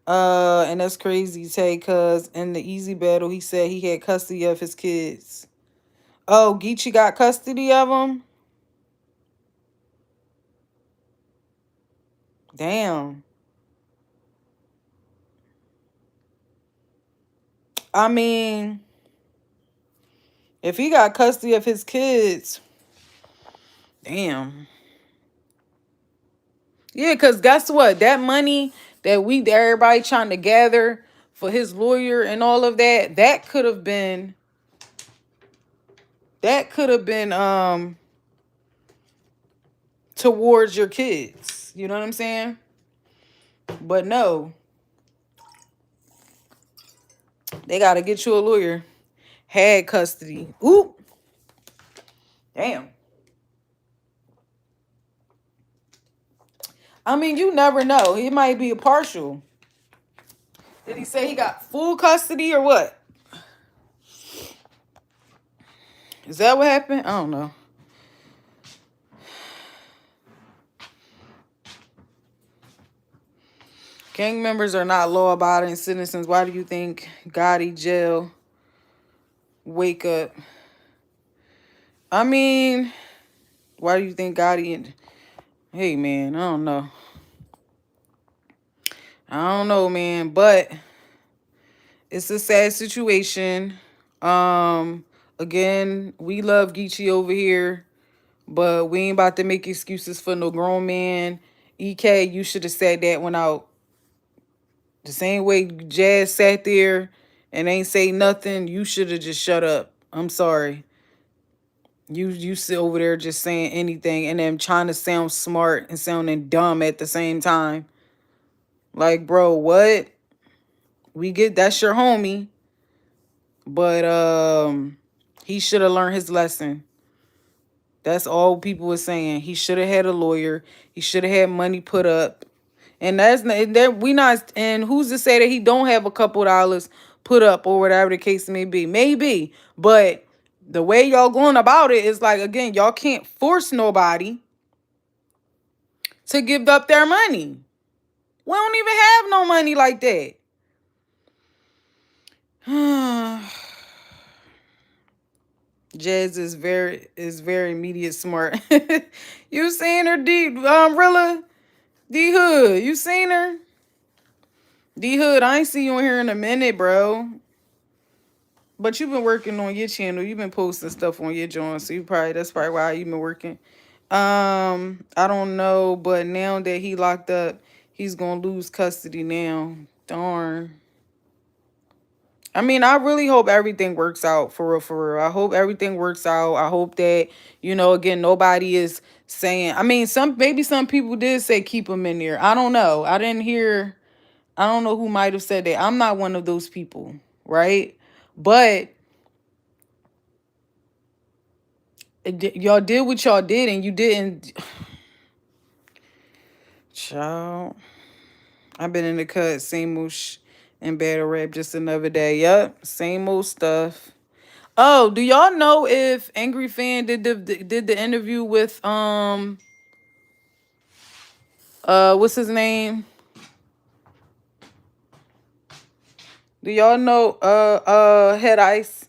And that's crazy, Tay, cause in the easy battle, he said he had custody of his kids. Oh, Geechi got custody of them? Damn. I mean, if he got custody of his kids, damn. Yeah, cause guess what? That money that everybody trying to gather for his lawyer and all of that, that could have been towards your kids. You know what I'm saying? But no, they gotta get you a lawyer. Had custody. Oop. Damn. I mean, you never know. He might be a partial. Did he say he got full custody or what? Is that what happened? I don't know. Gang members are not law-abiding citizens. Why do you think Gotti jail wake up? I mean, why do you think Gotti? Hey, man, I don't know. I don't know, man, but it's a sad situation. Again, we love Geechi over here, but we ain't about to make excuses for no grown man. EK, you should have said that one out. The same way Jazz sat there and ain't say nothing, you should have just shut up. I'm sorry. You sit over there just saying anything and then trying to sound smart and sounding dumb at the same time. Like, bro, what? We get that's your homie, but he should have learned his lesson. That's all people were saying. He should have had a lawyer. He should have had money put up. And that's not that we not, and who's to say that he don't have a couple dollars put up or whatever the case may be. Maybe. But the way y'all going about it is like, again, y'all can't force nobody to give up their money. We don't even have no money like that. Jazz is very media smart. You seen her, Rilla? D Hood, you seen her? D Hood, I ain't see you in here in a minute, bro. But you've been working on your channel. You've been posting stuff on your joint, so that's probably why you've been working. I don't know, but now that he locked up, he's gonna lose custody now. Darn. I mean, I really hope everything works out for real, for real. I hope everything works out. I hope that, again, nobody is saying, I mean, maybe some people did say keep him in there. I don't know. I don't know who might have said that. I'm not one of those people, right? But y'all did what y'all did and you didn't. Child, I've been in the cut, same old and battle rap, just another day. Yup, same old stuff. Oh, do y'all know if Angry Fan did the interview with what's his name? Do y'all know Head Ice?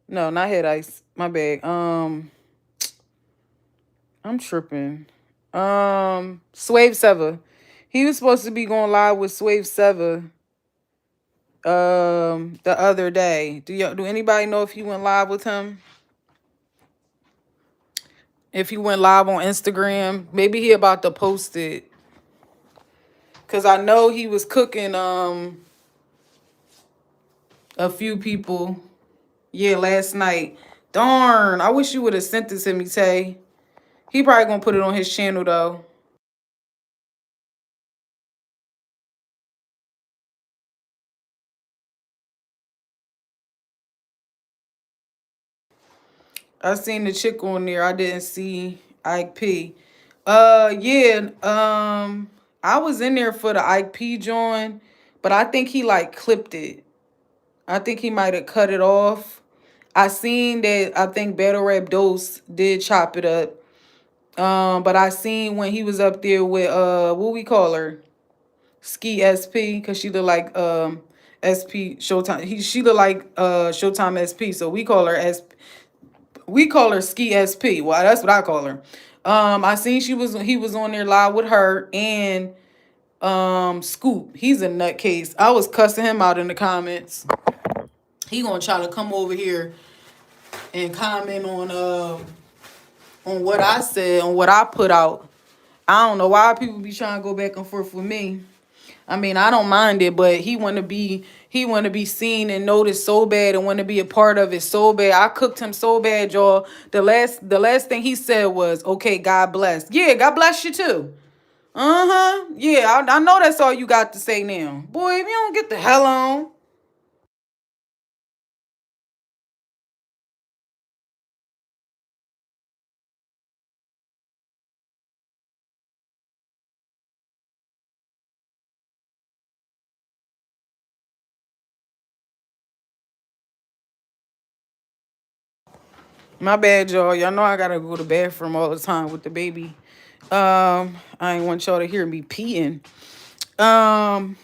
No, not Head Ice. My bad. I'm tripping. Swave Sever. He was supposed to be going live with Swave Sever the other day. Do anybody know if he went live with him? If he went live on Instagram? Maybe he about to post it. Cause I know he was cooking a few people. Yeah, last night. Darn, I wish you would have sent this to me, Tay. He probably gonna put it on his channel though. I seen the chick on there. I didn't see Ike P. Yeah. I was in there for the Ike P join, but I think he like clipped it. I think he might have cut it off. I seen that. I think Battle Rap Dose did chop it up. But I seen when he was up there with what we call her, Ski SP, cause she look like SP Showtime. She look like Showtime SP, so we call her we call her Ski SP. Well, that's what I call her. I seen he was on there live with her and Scoop. He's a nutcase. I was cussing him out in the comments. He gonna try to come over here and comment on what I said, on what I put out. I don't know why people be trying to go back and forth with me. I mean, I don't mind it, but he wanna be seen and noticed so bad and want to be a part of it so bad. I cooked him so bad, y'all. The last thing he said was, "Okay, God bless." Yeah, God bless you too. Uh-huh. Yeah, I know that's all you got to say now. Boy, if you don't get the hell on. My bad, y'all. Y'all know I gotta go to the bathroom all the time with the baby. I ain't want y'all to hear me peeing. Um,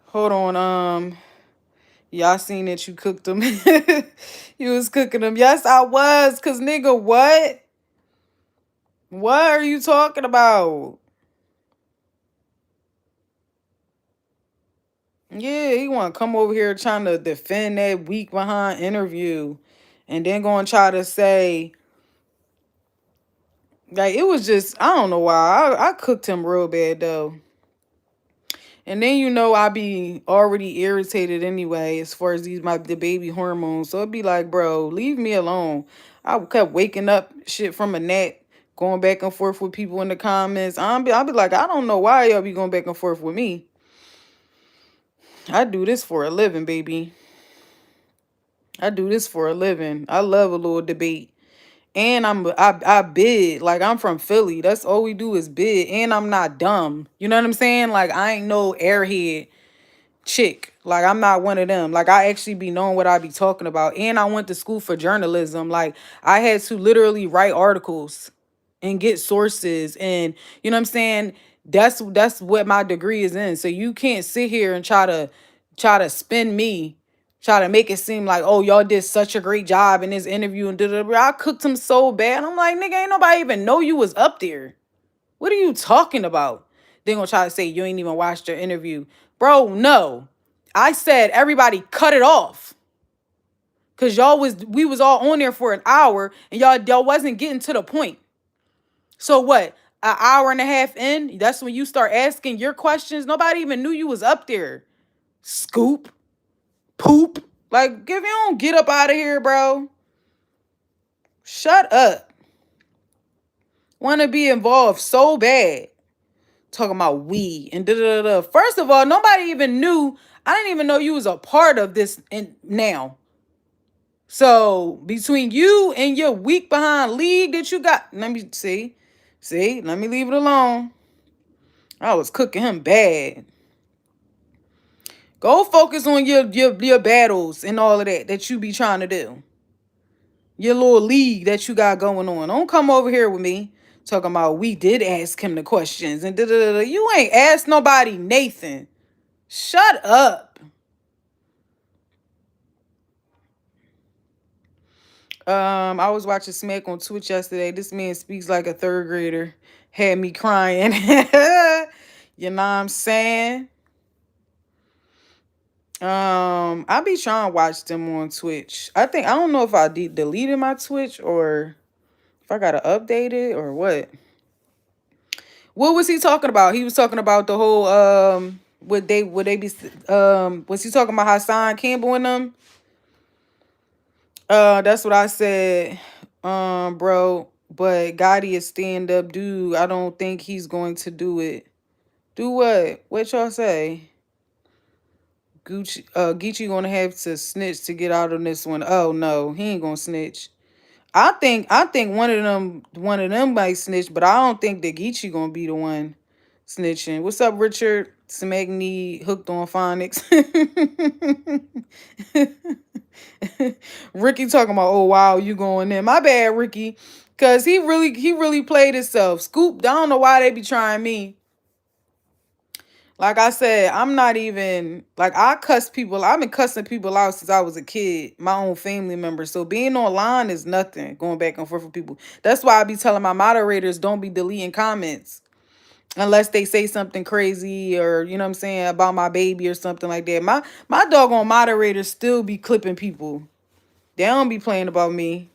Hold on. Y'all seen that you cooked them. You was cooking them. Yes, I was. Cause nigga, what? What are you talking about? Yeah, he want to come over here trying to defend that weak behind interview, and then going to try to say like it was just I don't know why I cooked him real bad though. And then I be already irritated anyway as far as the baby hormones. So it'd be like, bro, leave me alone. I kept waking up shit from a nap, going back and forth with people in the comments. I'll be like, I don't know why y'all be going back and forth with me. I do this for a living, baby. I do this for a living. I love a little debate. And I bid. Like I'm from Philly. That's all we do is bid. And I'm not dumb. You know what I'm saying? Like I ain't no airhead chick. Like I'm not one of them. Like I actually be knowing what I be talking about. And I went to school for journalism. Like I had to literally write articles and get sources and you know what I'm saying? That's what my degree is in. So you can't sit here and try to spin me, try to make it seem like, oh, y'all did such a great job in this interview and I cooked him so bad. I'm like, nigga, ain't nobody even know you was up there. What are you talking about? They gonna try to say you ain't even watched your interview. Bro, no. I said everybody cut it off. Cause we was all on there for an hour and y'all wasn't getting to the point. So what? An hour and a half in, that's when you start asking your questions. Nobody even knew you was up there. Scoop. poop. Like, if you don't get up out of here, bro, shut up. Want to be involved so bad. Talking about we and da da da. First of all, nobody even knew. I didn't even know you was a part of this now. So between you and your weak behind league that you got, let me see. See, let me leave it alone. I was cooking him bad. Go focus on your battles and all of that you be trying to do. Your little league that you got going on. Don't come over here with me talking about we did ask him the questions and da da da. You ain't asked nobody, Nathan. Shut up. I was watching Smack on Twitch yesterday. This man speaks like a third grader. Had me crying. You know what I'm saying? I be trying to watch them on Twitch. I don't know if I deleted my Twitch or if I gotta update it or what. What was he talking about? He was talking about the whole would they be was he talking about Hassan Campbell and them? That's what I said, bro. But Gotti is stand up dude. I don't think he's going to do it. Do what? What y'all say? Geechi gonna have to snitch to get out on this one. Oh no, he ain't gonna snitch. I think one of them might snitch, but I don't think that Geechi gonna be the one snitching. What's up, Richard? Smegny hooked on phonics. Ricky talking about, oh wow, you going in. My bad, Ricky. Cause he really played himself. Scoop, I don't know why they be trying me. Like I said, I'm not even like I cuss people. I've been cussing people out since I was a kid, my own family members. So being online is nothing. Going back and forth with people. That's why I be telling my moderators don't be deleting comments unless they say something crazy or you know what I'm saying about my baby or something like that. My doggone moderators still be clipping people. They don't be playing about me.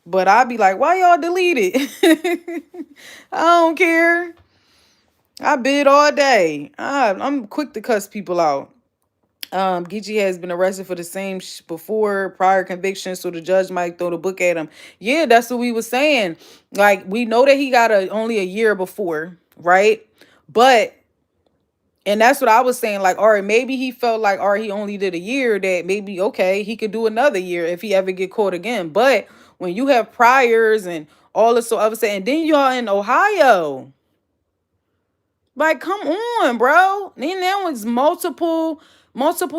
But I be like, why y'all delete it? I don't care. I bid all day. I'm quick to cuss people out. Geechi has been arrested for the same before prior conviction, so the judge might throw the book at him. Yeah, that's what we was saying. Like we know that he got only a year before, right? But and that's what I was saying. Like, all right, maybe he felt like, all right, he only did a year. That maybe okay, he could do another year if he ever get caught again. But when you have priors and all this so other stuff, and then y'all in Ohio. Like, come on, bro. Then there was multiple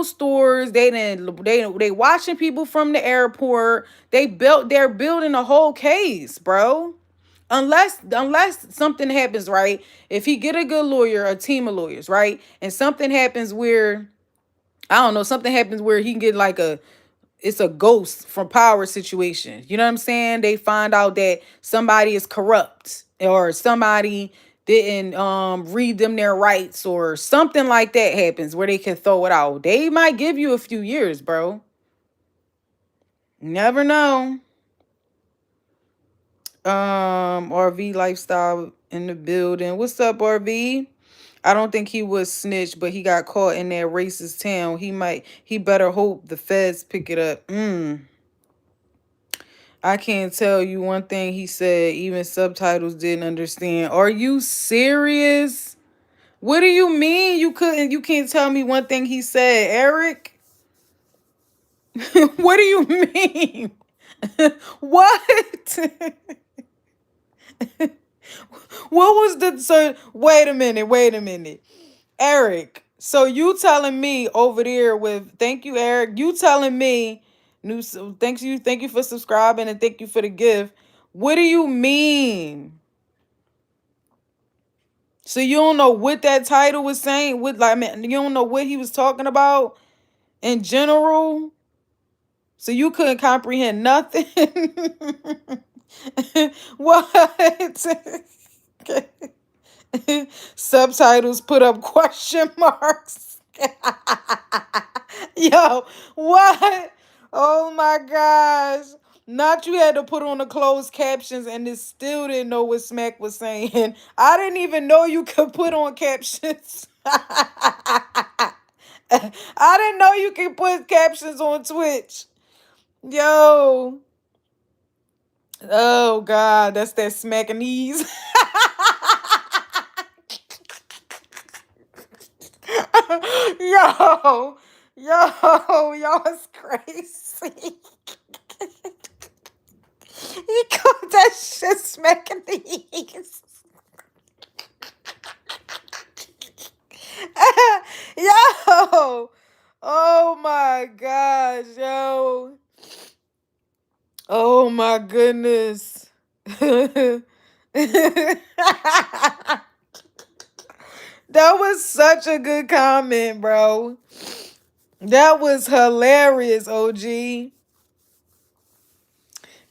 stores. They watching people from the airport. They're building a whole case, bro. Unless something happens, right? If he get a good lawyer, a team of lawyers, right? And something happens where I don't know, something happens where he can get like it's a ghost from power situation. You know what I'm saying? They find out that somebody is corrupt or somebody didn't read them their rights or something like that happens where they can throw it out. They might give you a few years, bro. Never know. RV lifestyle in the building. What's up, RV? I don't think he was snitched, but he got caught in that racist town. He better hope the feds pick it up. I can't tell you one thing he said, even subtitles didn't understand. Are you serious? What do you mean you can't tell me one thing he said, Eric? What do you mean? What? What was wait a minute. Eric, so you telling me over there with thank you, Eric. You telling me thank you for subscribing and thank you for the gift. What do you mean? So you don't know what that title was saying? What like I mean, you don't know what he was talking about in general? So you couldn't comprehend nothing? What? Subtitles put up question marks. Yo, what? Oh my gosh. Not you had to put on the closed captions and it still didn't know what Smack was saying. I didn't even know you could put on captions. I didn't know you can put captions on Twitch. Yo. Oh God, that's that smacking knees. Yo. Yo, it's crazy. He called that shit smacking knees. Yo. Oh my gosh, yo. Oh my goodness. That was such a good comment, bro. That was hilarious, OG.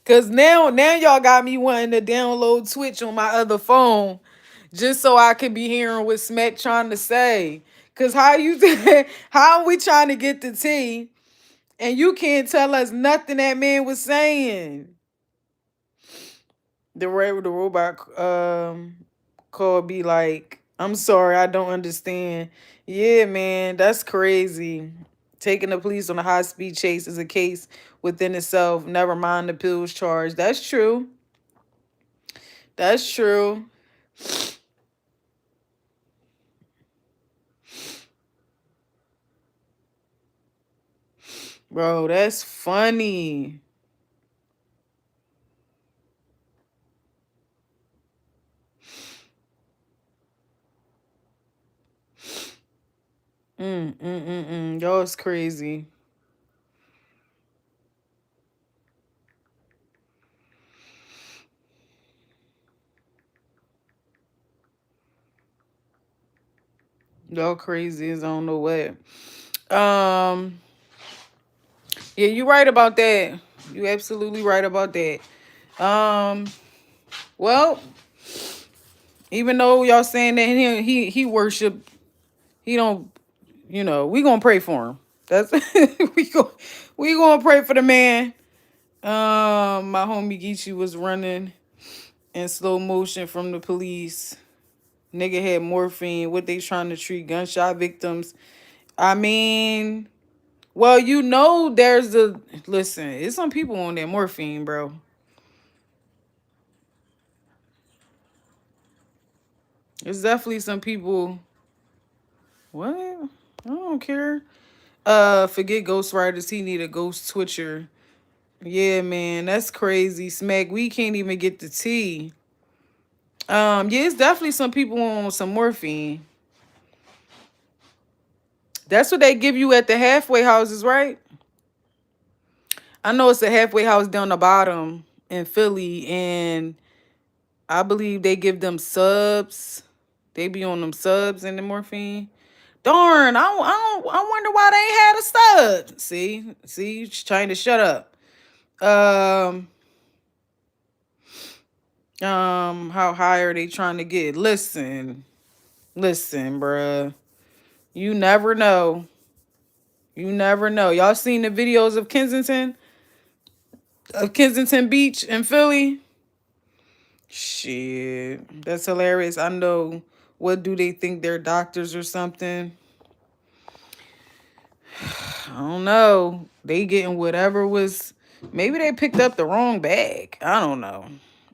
Cause now y'all got me wanting to download Twitch on my other phone just so I could be hearing what Smack trying to say. Cause how you how are we trying to get the tea and you can't tell us nothing that man was saying? The robot call be like, I'm sorry, I don't understand. Yeah, man, that's crazy. Taking the police on a high speed chase is a case within itself. Never mind the pills charge. That's true. That's true. Bro, that's funny. Y'all is crazy. Y'all crazy as I don't know what. Um, yeah, you right about that. You absolutely right about that. Um, well, even though y'all saying that he worship, he don't, we gonna pray for him. That's we go we gonna pray for the man. My homie Geechi was running in slow motion from the police. Nigga had morphine. What they trying to treat gunshot victims? I mean, well, there's the listen. It's some people on that morphine, bro. It's definitely some people. What? I don't care. Forget ghost riders. He need a ghost twitcher. Yeah, man, that's crazy. Smack, we can't even get the tea. Yeah, it's definitely some people on some morphine. That's what they give you at the halfway houses, right? I know it's a halfway house down the bottom in Philly, and I believe they give them subs. They be on them subs and the morphine. Darn, I wonder why they ain't had a sub. See, you trying to shut up. Um, how high are they trying to get? Listen, bruh. You never know. You never know. Y'all seen the videos of Kensington Beach in Philly? Shit, that's hilarious. I know. What do they think they're doctors or something? I don't know. They getting whatever was. Maybe they picked up the wrong bag. I don't know.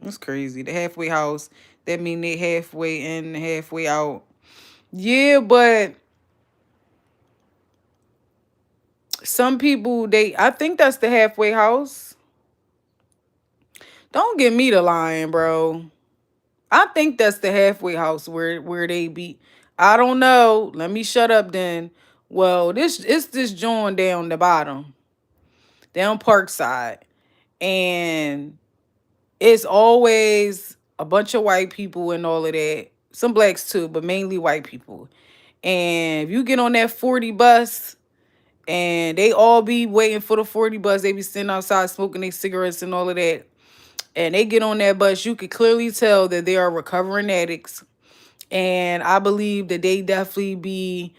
It's crazy. The halfway house. That mean they halfway in, halfway out. Yeah, but some people I think that's the halfway house. Don't get me to lying, bro. I think that's the halfway house where they be. I don't know. Let me shut up then. Well, this joint down the bottom, down Parkside, and it's always a bunch of white people and all of that. Some blacks too, but mainly white people. And if you get on that 40 bus, and they all be waiting for the 40 bus, they be sitting outside smoking their cigarettes and all of that. And they get on that bus, you could clearly tell that they are recovering addicts. And I believe that they definitely be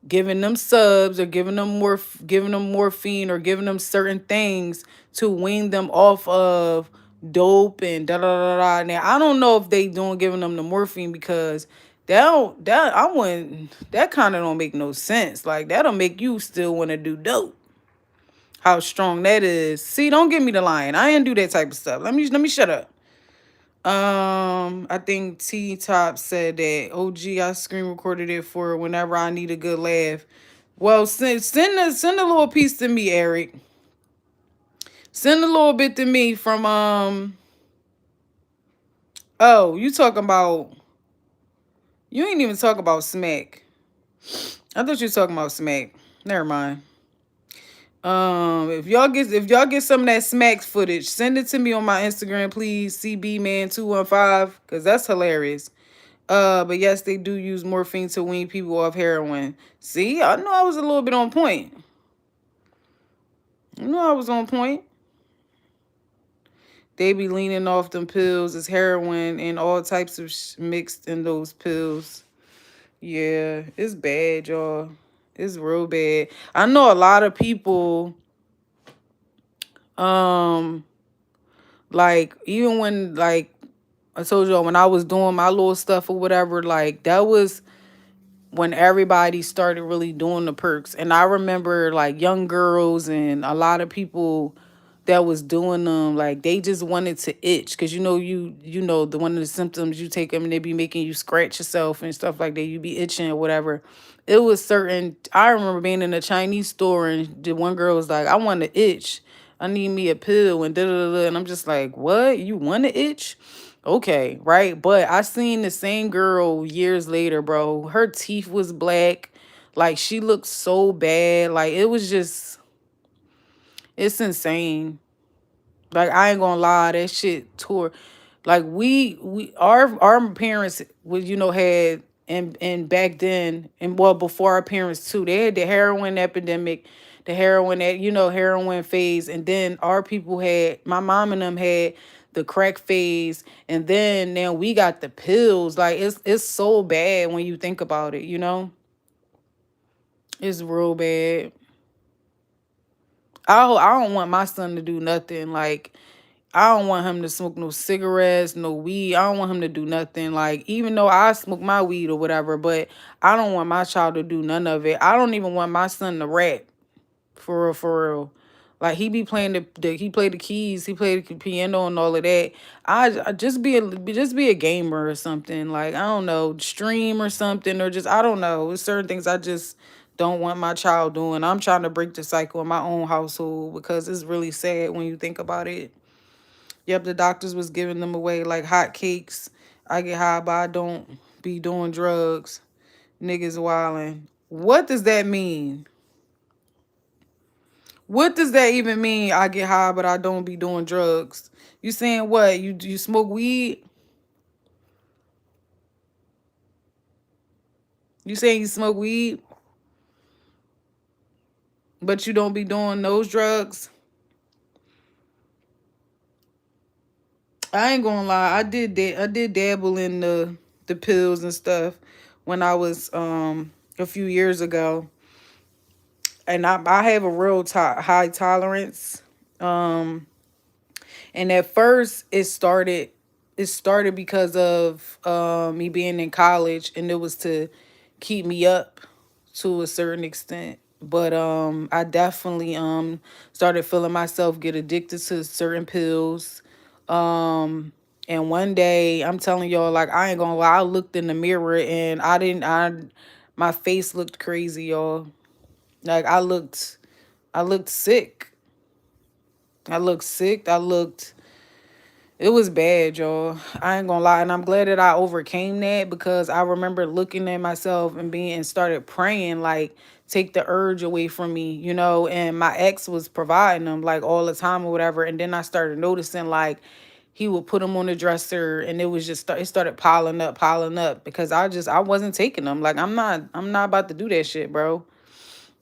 giving them subs or giving them morphine or giving them certain things to wean them off of dope and da da da da. Now I don't know if they doing giving them the morphine because that I wouldn't that kind of don't make no sense. Like that'll make you still want to do dope. How strong that is. See, don't give me the line. I ain't do that type of stuff. Let me shut up. I think T Top said that OG I screen recorded it for whenever I need a good laugh. Well, send a little piece to me, Eric. Send a little bit to me from oh, you ain't even talk about Smack. I thought you were talking about Smack. Never mind. If y'all get some of that Smacks footage, send it to me on my Instagram, please. CBman215, cause that's hilarious. But yes, they do use morphine to wean people off heroin. See, I know I was a little bit on point. I know I was on point. They be leaning off them pills. It's heroin and all types of mixed in those pills. Yeah, it's bad, y'all. It's real bad. I know a lot of people, um, like even when like I told y'all when I was doing my little stuff or whatever, like that was when everybody started really doing the perks. And I remember like young girls and a lot of people that was doing them, like they just wanted to itch because you know the one of the symptoms you take them and they be making you scratch yourself and stuff like that. You be itching or whatever. It was certain. I remember being in a Chinese store and the one girl was like, "I want to itch. I need me a pill," and da da da. And I'm just like, "What? You want to itch?" Okay, right. But I seen the same girl years later, bro. Her teeth was black. Like she looked so bad. Like it was just it's insane. Like I ain't gonna lie, that shit tore. Like our parents was had and back then and well before our parents too, they had the heroin epidemic, the heroin that heroin phase, and then our people had my mom and them had the crack phase, and then now we got the pills. Like it's so bad when you think about it. It's real bad. I don't want my son to do nothing. Like I don't want him to smoke no cigarettes, no weed. I don't want him to do nothing. Like, even though I smoke my weed or whatever, but I don't want my child to do none of it. I don't even want my son to rap. For real, for real. Like he be playing he played the keys, he played the piano and all of that. I just be a gamer or something. Like I don't know, stream or something, or just I don't know. There's certain things I just don't want my child doing. I'm trying to break the cycle in my own household because it's really sad when you think about it. Yep, the doctors was giving them away like hot cakes. I get high, but I don't be doing drugs. Niggas wildin'. What does that mean? What does that even mean? I get high, but I don't be doing drugs. You saying what? You smoke weed? You saying you smoke weed, but you don't be doing those drugs? I ain't gonna lie. I did that. I did dabble in the pills and stuff when I was a few years ago, and I have a real high tolerance. Um, and at first it started because of me being in college, and it was to keep me up to a certain extent. But I definitely started feeling myself get addicted to certain pills. And one day, I'm telling y'all, like I ain't gonna lie, I looked in the mirror and I didn't I my face looked crazy, y'all. Like I looked sick. I looked sick. It was bad, y'all. I ain't gonna lie. And I'm glad that I overcame that because I remember looking at myself and started praying, like, take the urge away from me. And my ex was providing them like all the time or whatever. And then I started noticing like he would put them on the dresser and it was it started piling up because I wasn't taking them. Like I'm not about to do that shit, bro.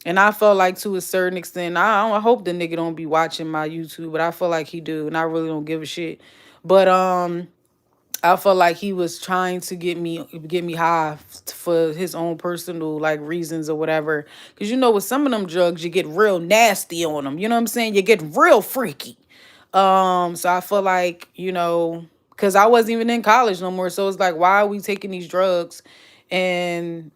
And I felt like to a certain extent, I hope the nigga don't be watching my YouTube, but I feel like he do, and I really don't give a shit. But I felt like he was trying to get me high for his own personal like reasons or whatever. Cause with some of them drugs, you get real nasty on them. You know what I'm saying? You get real freaky. So I feel like, cause I wasn't even in college no more. So it's like, why are we taking these drugs and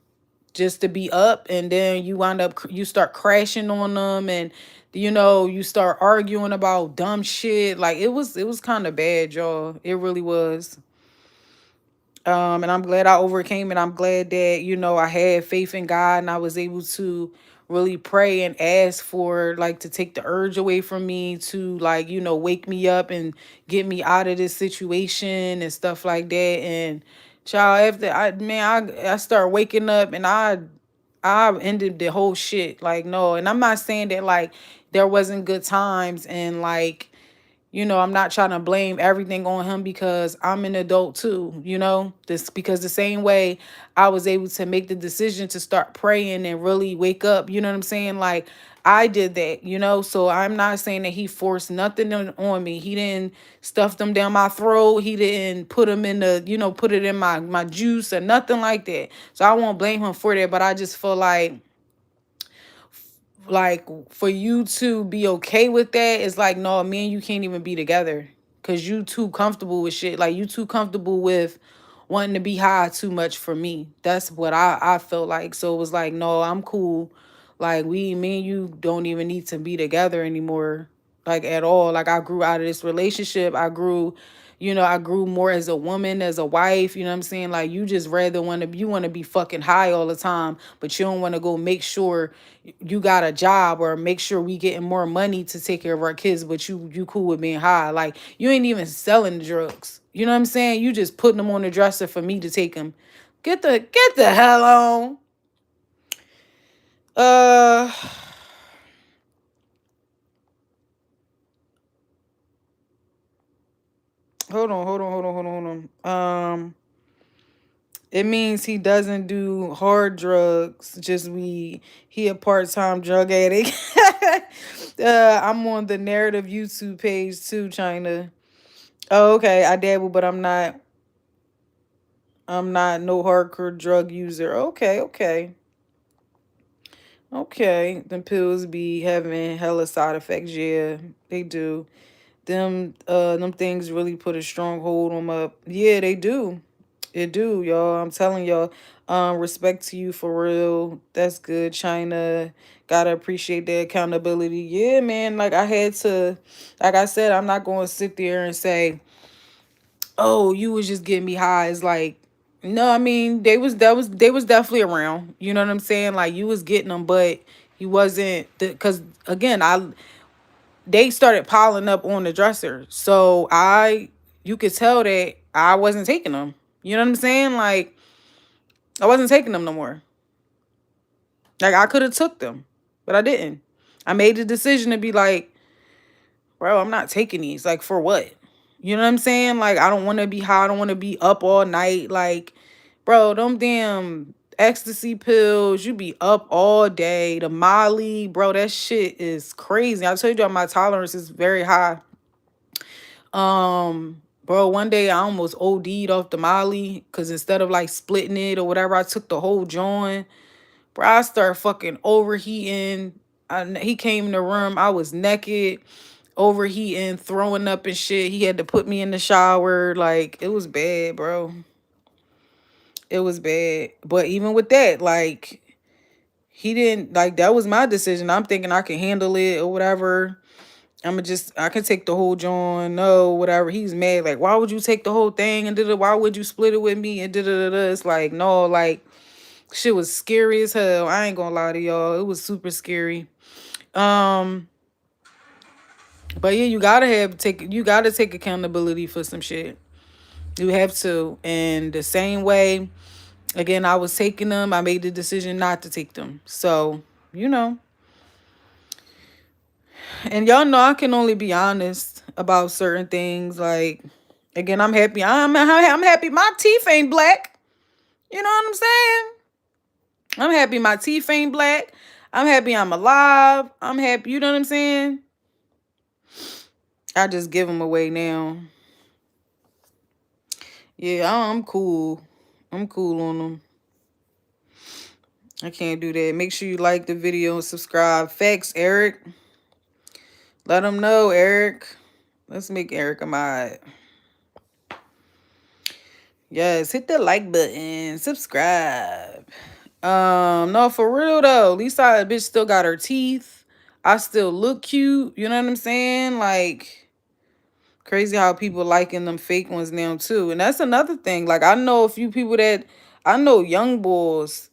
just to be up, and then you wind up you start crashing on them, and you start arguing about dumb shit. Like it was kind of bad, y'all. It really was. And I'm glad I overcame it. I'm glad that, I had faith in God, and I was able to really pray and ask for, like, to take the urge away from me, to, like, wake me up and get me out of this situation and stuff like that. And child, after I start waking up, and I ended the whole shit. Like, no, and I'm not saying that, like, there wasn't good times, and, like, I'm not trying to blame everything on him, because I'm an adult too, this, because the same way I was able to make the decision to start praying and really wake up, you know what I'm saying? Like, I did that, so I'm not saying that he forced nothing on me. He didn't stuff them down my throat. He didn't put them in put it in my juice or nothing like that. So I won't blame him for that, but I just feel like for you to be okay with that, it's like, no, me and you can't even be together, because you too comfortable with shit. Like, you too comfortable with wanting to be high too much for me. That's what I felt like. So it was like, no, I'm cool. Like, me and you don't even need to be together anymore, like, at all. Like, I grew out of this relationship. I grew more as a woman, as a wife, you know what I'm saying? Like, you just rather you want to be fucking high all the time, but you don't want to go make sure you got a job, or make sure we getting more money to take care of our kids, but you cool with being high. Like, you ain't even selling drugs. You know what I'm saying? You just putting them on the dresser for me to take them. Get the hell on. Uh hold on. It means he doesn't do hard drugs, just weed. He a part-time drug addict. I'm on the narrative YouTube page too, China. Oh, okay. I dabble, but I'm not no hardcore drug user. Okay. Okay. Them pills be having hella side effects. Yeah, they do. Them things really put a strong hold on my. Yeah, they do. It do, y'all. I'm telling y'all. Respect to you, for real. That's good, China. Gotta appreciate the accountability. Yeah, man. Like, I had to, like I said, I'm not going to sit there and say, oh, you was just getting me high. It's like, no, I mean, they was definitely around. You know what I'm saying? Like, you was getting them, but you wasn't, because again, they started piling up on the dresser. So you could tell that I wasn't taking them. You know what I'm saying? Like, I wasn't taking them no more. Like, I could have took them, but I didn't. I made the decision to be like, bro, I'm not taking these. Like, for what? You know what I'm saying? Like, I don't want to be high. I don't want to be up all night. Like, bro, them damn ecstasy pills, you be up all day. The Molly, bro, that shit is crazy. I told you my tolerance is very high. Bro, one day I almost OD'd off the Molly, because instead of, like, splitting it or whatever, I took the whole joint. Bro, I started fucking overheating. He came in the room. I was naked, overheating, throwing up and shit. He had to put me in the shower. Like, it was bad, bro. It was bad. But even with that, like, he didn't, like, that was my decision. I'm thinking I can handle it or whatever. I can take the whole joint, no, whatever. He's mad, like, why would you take the whole thing? And why would you split it with me? And It's like, no, like, shit was scary as hell. I ain't gonna lie to y'all. It was super scary. Um, but yeah, you gotta take accountability for some shit. You have to. And the same way, again, I was taking them, I made the decision not to take them. So, you know. And y'all know I can only be honest about certain things. Like, again, I'm happy. I'm happy my teeth ain't black. You know what I'm saying? I'm happy my teeth ain't black. I'm happy I'm alive. I'm happy. You know what I'm saying? I just give them away now. Yeah, I'm cool. I'm cool on them. I can't do that. Make sure you like the video and subscribe. Facts, Eric. Let them know, Eric. Let's make Eric a mod. Yes, hit the like button, subscribe. No, for real though. At least I bitch still got her teeth. I still look cute. You know what I'm saying? Like crazy how people liking them fake ones now too. And that's another thing. Like I know a few people that I know young boys.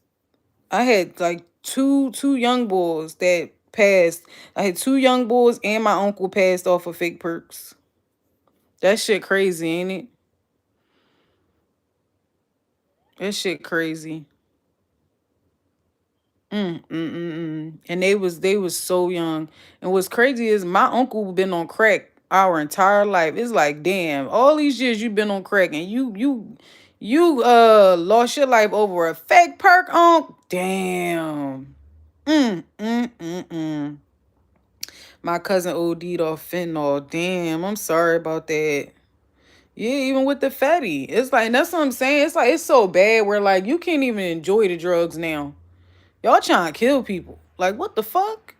I had like two young boys that passed. I had two young boys and my uncle passed off of fake perks. That shit crazy, ain't it? That shit crazy. And they was so young. And what's crazy is my uncle been on crack our entire life. It's like, damn, all these years you been on crack and you lost your life over a fake perk on. Damn. Mm, mm, mm, mm. My cousin OD'd off fentanyl. Damn, I'm sorry about that. Yeah, even with the fatty. It's like that's what I'm saying. It's like it's so bad where like you can't even enjoy the drugs now. Y'all trying to kill people. Like what the fuck?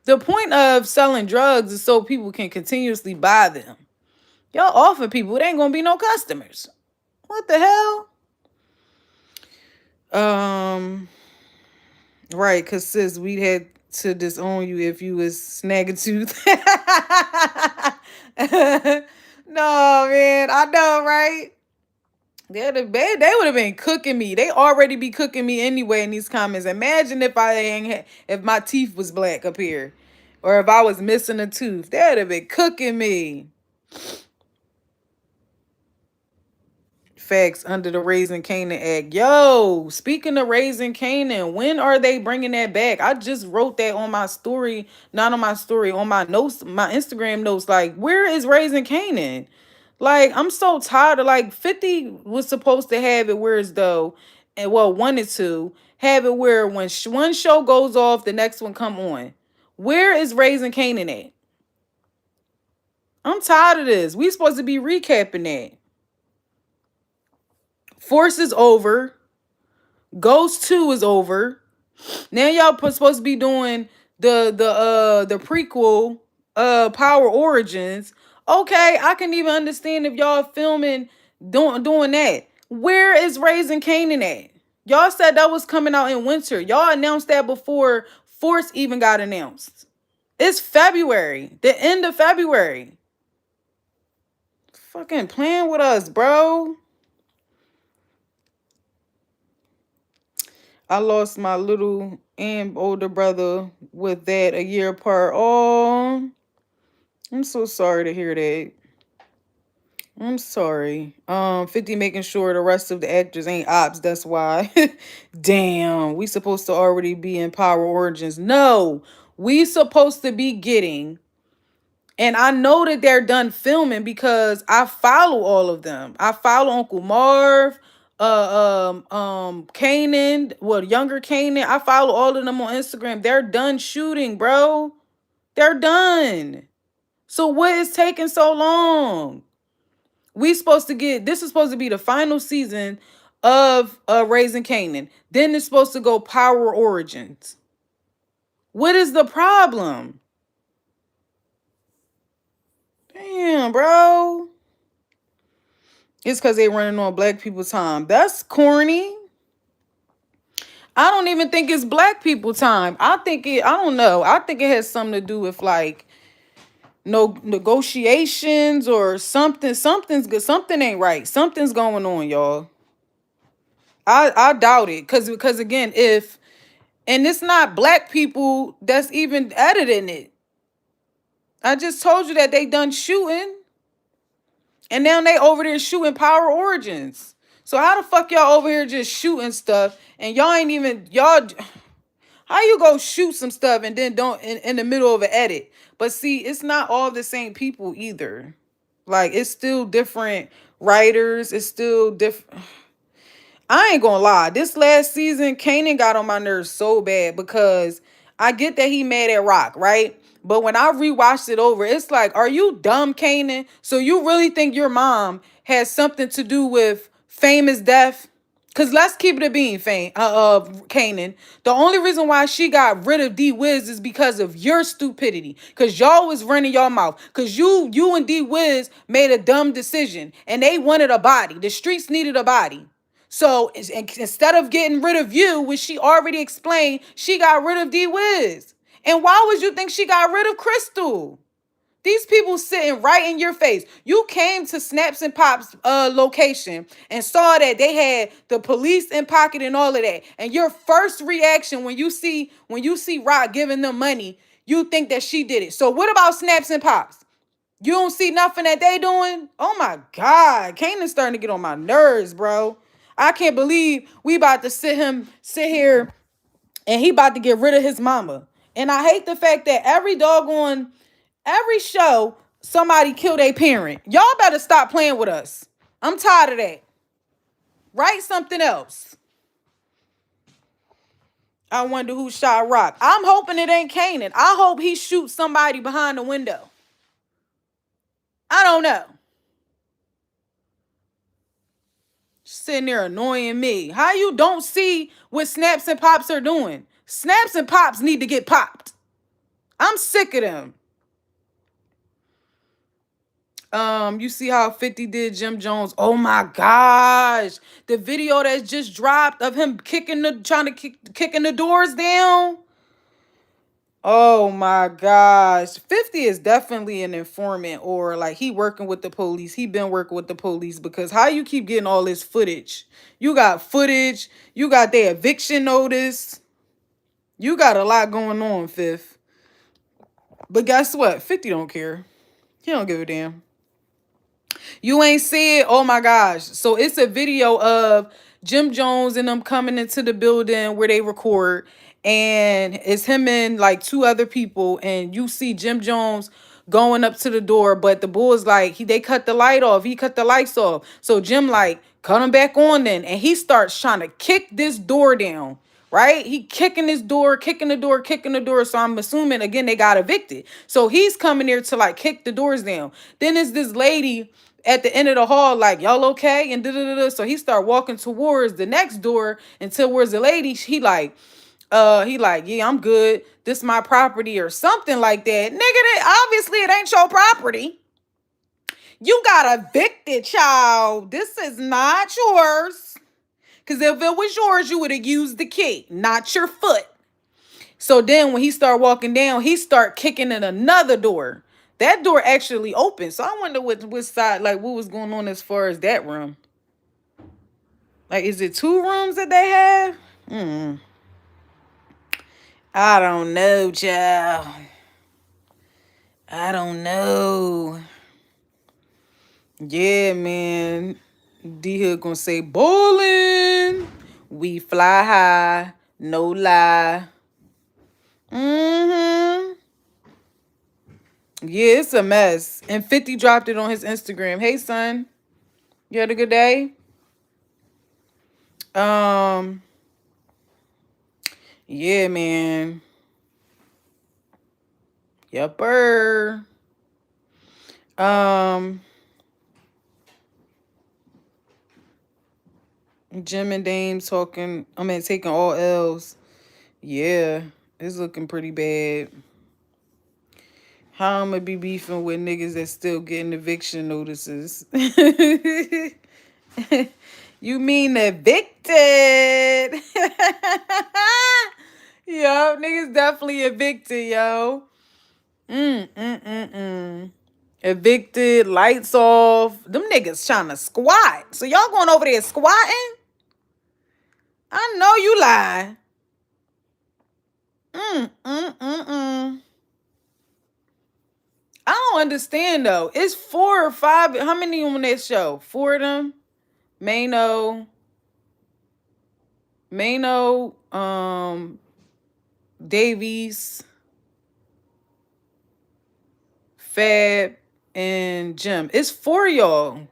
The point of selling drugs is so people can continuously buy them. Y'all offer people, it ain't gonna be no customers. What the hell? Um, right, cause sis, we had to disown you if you was snaggletooth. No, man, I know, right? They would have been cooking me. They already be cooking me anyway in these comments. Imagine if I ain't if my teeth was black up here, or if I was missing a tooth. They would have been cooking me. Facts under the Raising Canaan Act. Yo, speaking of Raising Canaan, when are they bringing that back? I just wrote that on my story, not on my story, on my notes, my Instagram notes. Like, where is Raising Canaan? Like, I'm so tired of like 50 was supposed to have it where it's though, and well, one and two have it where when one show goes off, the next one come on. Where is Raising Canaan at? I'm tired of this. We supposed to be recapping that. Force is over. Ghost 2 is over. Now y'all supposed to be doing the prequel Power Origins. Okay, I can even understand if y'all filming doing that. Where is Raising Canaan at? Y'all said that was coming out in winter. Y'all announced that before Force even got announced. It's February, the end of February. Fucking playing with us, bro. I lost my little and older brother with that a year apart. Oh, I'm so sorry to hear that. I'm sorry. 50 making sure the rest of the actors ain't ops. That's why. Damn, we supposed to already be in Power Origins. No, we supposed to be getting. And I know that they're done filming because I follow all of them. I follow Uncle Marv, Kanan, well, younger Kanan. I follow all of them on Instagram. They're done shooting, bro. They're done. So what is taking so long? We supposed to get this is supposed to be the final season of Raising Kanan. Then it's supposed to go Power Origins. What is the problem? Damn, bro. It's because they running on black people time. That's corny. I don't even think it's black people time. I don't know. I think it has something to do with like no negotiations or something. Something's good. Something ain't right. Something's going on, y'all. I doubt it. Cause again, if and it's not black people that's even editing it. I just told you that they done shooting. And now they over there shooting Power Origins. So how the fuck y'all over here just shooting stuff and y'all ain't even y'all how you go shoot some stuff and then don't in the middle of an edit? But see, it's not all the same people either. Like it's still different writers. It's still different. I ain't gonna lie. This last season, Kanan got on my nerves so bad because I get that he mad at Rock, right? But when I rewatched it over, it's like, are you dumb, Kanan? So you really think your mom has something to do with Famous death? Cause let's keep it a bean, Kanan. The only reason why she got rid of D Wiz is because of your stupidity. Cause y'all was running your mouth. Cause you and D Wiz made a dumb decision, and they wanted a body. The streets needed a body. So instead of getting rid of you, which she already explained, she got rid of D Wiz. And why would you think she got rid of Crystal? These people sitting right in your face. You came to Snaps and Pops location and saw that they had the police in pocket and all of that. And your first reaction when you see Rock giving them money, you think that she did it. So what about Snaps and Pops? You don't see nothing that they doing? Oh my God. Kanan's starting to get on my nerves, bro. I can't believe we about to sit here and he about to get rid of his mama. And I hate the fact that every show, somebody killed a parent. Y'all better stop playing with us. I'm tired of that. Write something else. I wonder who shot Rock. I'm hoping it ain't Kanan. I hope he shoots somebody behind the window. I don't know. Sitting there annoying me. How you don't see what Snaps and Pops are doing? Snaps and Pops need to get popped. I'm sick of them. You see how 50 did Jim Jones? Oh my gosh. The video that just dropped of him kicking the doors down. Oh my gosh. 50 is definitely an informant, or like he working with the police. He been working with the police, because how you keep getting all this footage? You got footage, you got their eviction notice. You got a lot going on, Fifth. But guess what? 50 don't care. He don't give a damn. You ain't see it? Oh my gosh. So it's a video of Jim Jones and them coming into the building where they record. And it's him and like two other people. And you see Jim Jones going up to the door. But the Bulls like, they cut the light off. He cut the lights off. So Jim like, cut him back on then. And he starts trying to kick this door down. Right? He kicking this door, kicking the door, kicking the door. So I'm assuming, again, they got evicted. So he's coming there to like kick the doors down. Then there's this lady at the end of the hall, like, y'all okay? And da-da-da-da. So he start walking towards the next door until where's the lady. He like, yeah, I'm good. This my property or something like that. Nigga, obviously it ain't your property. You got evicted, child. This is not yours. Because if it was yours, you would have used the key, not your foot. So then when he start walking down, he start kicking in another door. That door actually opened. So I wonder which side, like what was going on as far as that room. Like, is it two rooms that they have? I don't know, child. I don't know. Yeah, man. D-Hood gonna say, bowling. We fly high. No lie. Yeah, it's a mess. And 50 dropped it on his Instagram. Hey, son. You had a good day? Yeah, man. Yupper. Jim and Dame taking all L's. Yeah, it's looking pretty bad. How I'm gonna be beefing with niggas that still getting eviction notices? You mean evicted? Yo, niggas definitely evicted, yo. Evicted, lights off. Them niggas trying to squat. So y'all going over there squatting? I know you lie. I don't understand though. It's 4 or 5. How many on that show? 4 of them? Mano, Davies, Fab, and Jim. It's 4 of y'all.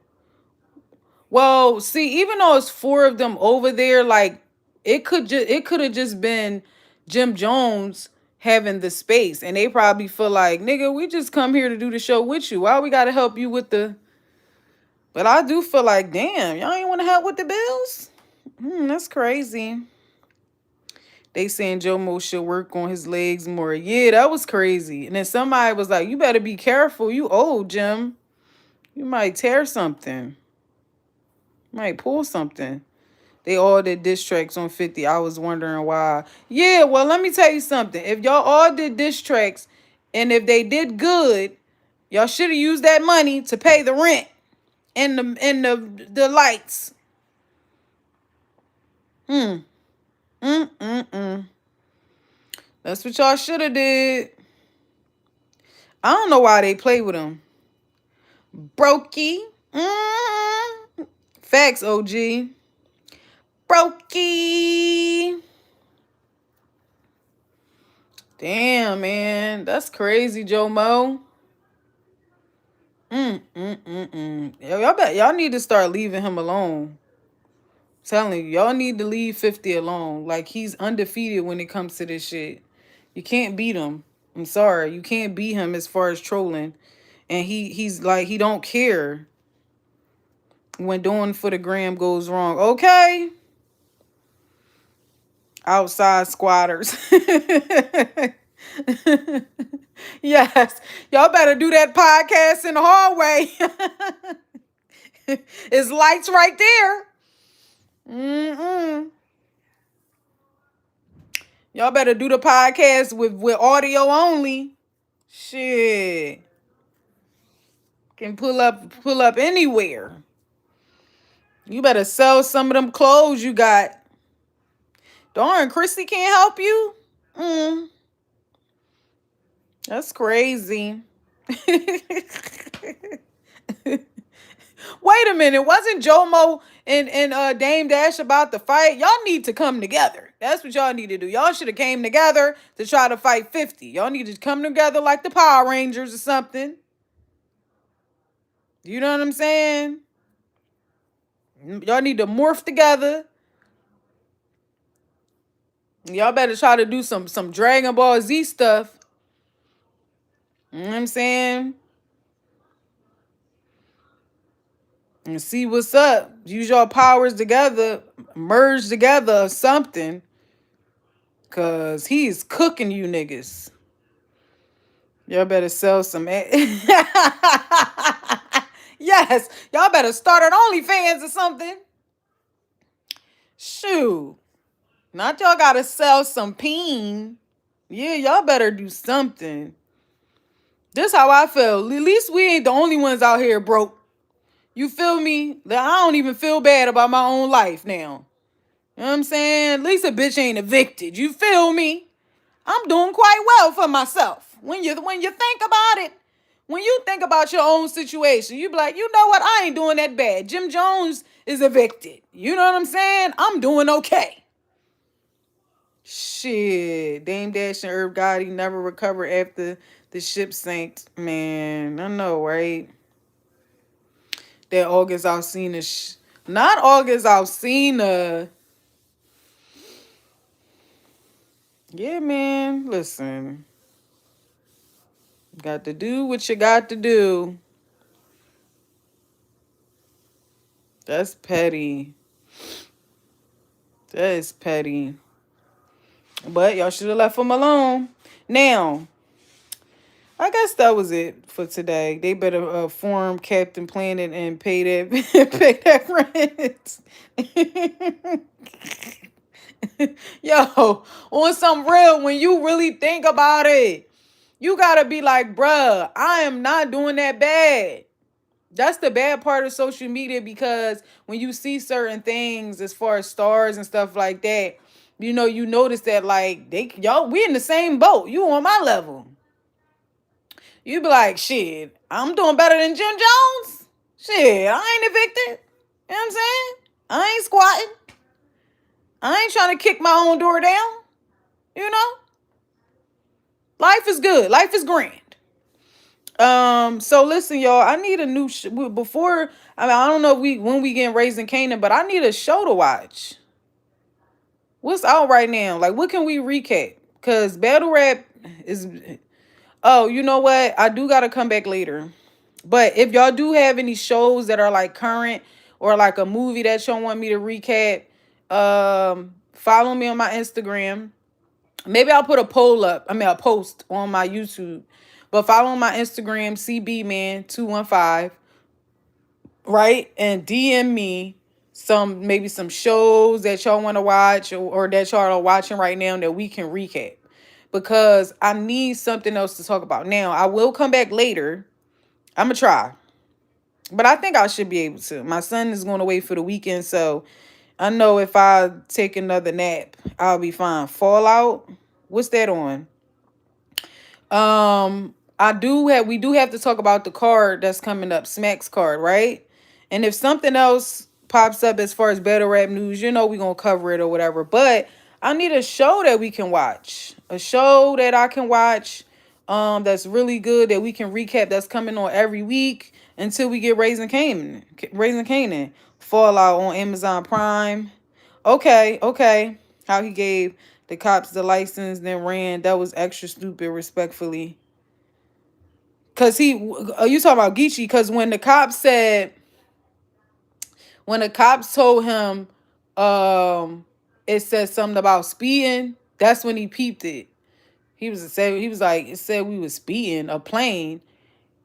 Well, see, even though it's 4 of them over there, like it could have just been Jim Jones having the space, and they probably feel like, nigga, we just come here to do the show with you. Why we gotta help you with the? But I do feel like, damn, y'all ain't want to help with the bills. That's crazy. They saying Jomo should work on his legs more. Yeah, that was crazy. And then somebody was like, "You better be careful. You old, Jim. You might tear something. Might pull something." They all did diss tracks on 50. I was wondering why. Yeah, well, let me tell you something. If y'all all did diss tracks, and if they did good, y'all should have used that money to pay the rent and the lights. Hmm. Mm. That's what y'all should have did. I don't know why they play with him. Brokey. Facts, OG. Brokey. Damn, man. That's crazy, Joe Mo. Y'all need to start leaving him alone. I'm telling you, y'all need to leave 50 alone. Like, he's undefeated when it comes to this shit. You can't beat him. I'm sorry. You can't beat him as far as trolling. And he's like, he don't care when doing for the gram goes wrong. Okay. Outside squatters. Yes. Y'all better do that podcast in the hallway. It's lights right there. Y'all better do the podcast with audio only. Shit. Can pull up anywhere. You better sell some of them clothes you got. Darn, Christy can't help you? That's crazy. Wait a minute. Wasn't Jomo and Dame Dash about to fight? Y'all need to come together. That's what y'all need to do. Y'all should have came together to try to fight 50. Y'all need to come together like the Power Rangers or something. You know what I'm saying? Y'all need to morph together. Y'all better try to do some Dragon Ball Z stuff. You know what I'm saying? And see what's up. Use your powers together, merge together or something. Cause he's cooking you niggas. Y'all better sell some. Yes, y'all better start an OnlyFans or something. Shoot. Not y'all gotta sell some peen. Yeah, y'all better do something. This how I feel. At least we ain't the only ones out here broke. You feel me? That I don't even feel bad about my own life now. You know what I'm saying? At least a bitch ain't evicted. You feel me? I'm doing quite well for myself. When you think about it, when you think about your own situation, you be like, you know what? I ain't doing that bad. Jim Jones is evicted. You know what I'm saying? I'm doing okay. Shit. Dame Dash and Herb Gotti never recovered after the ship sank. Man, I know, right? That August Alsina. Not August Alsina. Yeah, man. Listen. Got to do what you got to do. That's petty. That is petty. But y'all should have left him alone. Now, I guess that was it for today. They better form Captain Planet and pay that pay that rent. Yo, on some real, when you really think about it, you gotta be like, bruh, I am not doing that bad. That's the bad part of social media, because when you see certain things as far as stars and stuff like that, you notice that like we in the same boat. You on my level. You be like, shit, I'm doing better than Jim Jones. Shit, I ain't evicted. You know what I'm saying? I ain't squatting. I ain't trying to kick my own door down. You know? Life is good. Life is grand. So listen, y'all. I need a new before. I mean, I don't know if when we get Raising Canaan, but I need a show to watch. What's out right now? Like, what can we recap? Cause battle rap is. Oh, you know what? I do gotta come back later. But if y'all do have any shows that are like current or like a movie that y'all want me to recap, Follow me on my Instagram. Maybe I'll put a poll up. I mean, a post on my YouTube. But follow my Instagram, CBman215, right? And DM me maybe some shows that y'all want to watch, or that y'all are watching right now that we can recap. Because I need something else to talk about. Now, I will come back later. I'm going to try. But I think I should be able to. My son is going away for the weekend, so I know if I take another nap, I'll be fine. Fallout, what's that on? We do have to talk about the card that's coming up, Smack's card, right? And if something else pops up as far as battle rap news, we're gonna cover it or whatever. But I need a show that we can watch. A show that I can watch, that's really good, that we can recap, that's coming on every week until we get Raising Canaan. Raising Canaan. Fallout on Amazon Prime. Okay, okay. How he gave the cops the license, then ran. That was extra stupid, respectfully. Cause you talking about Geechi? Cause when the cops told him, it said something about speeding. That's when he peeped it. He was like, it said we was speeding a plane.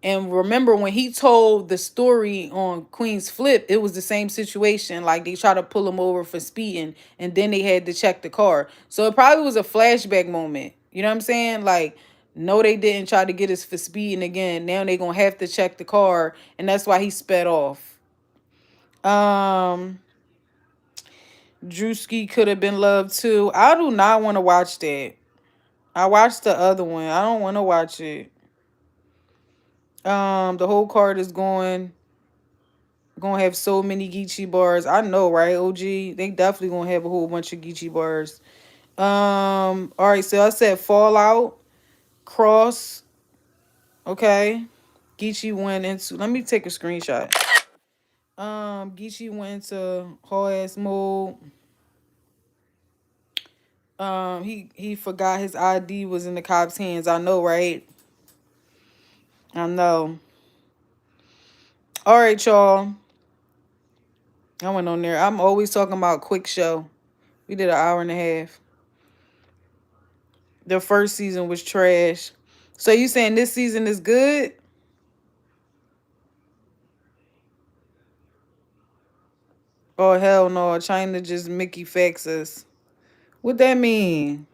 And remember when he told the story on Queen's Flip, it was the same situation. Like they tried to pull him over for speeding, and then they had to check the car. So it probably was a flashback moment. You know what I'm saying? Like, no, they didn't try to get us for speeding again. Now they gonna have to check the car, and that's why he sped off. Um, Drewski could have been loved too. I do not want to watch that. I watched the other one. I don't want to watch it. The whole card is gonna have so many Geechi bars. I know, right? OG, they definitely gonna have a whole bunch of Geechi bars. All right, so I said Fallout, Cross. Okay, Geechi went into. Let me take a screenshot. Geechi went into whole ass mode. He forgot his ID was in the cops' hands. I know, right? I know. All right, y'all. I went on there. I'm always talking about quick show. We did an hour and a half. The first season was trash. So you saying this season is good? Oh hell no! China just Mickey facts us. What that mean?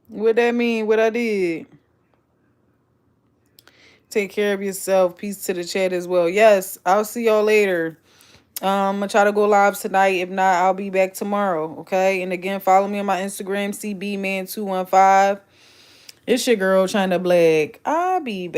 What that mean? What I did? Take care of yourself. Peace to the chat as well. Yes, I'll see y'all later. I'm gonna try to go live tonight. If not, I'll be back tomorrow. Okay. And again, follow me on my Instagram, CBman215. It's your girl China Black. I'll be back.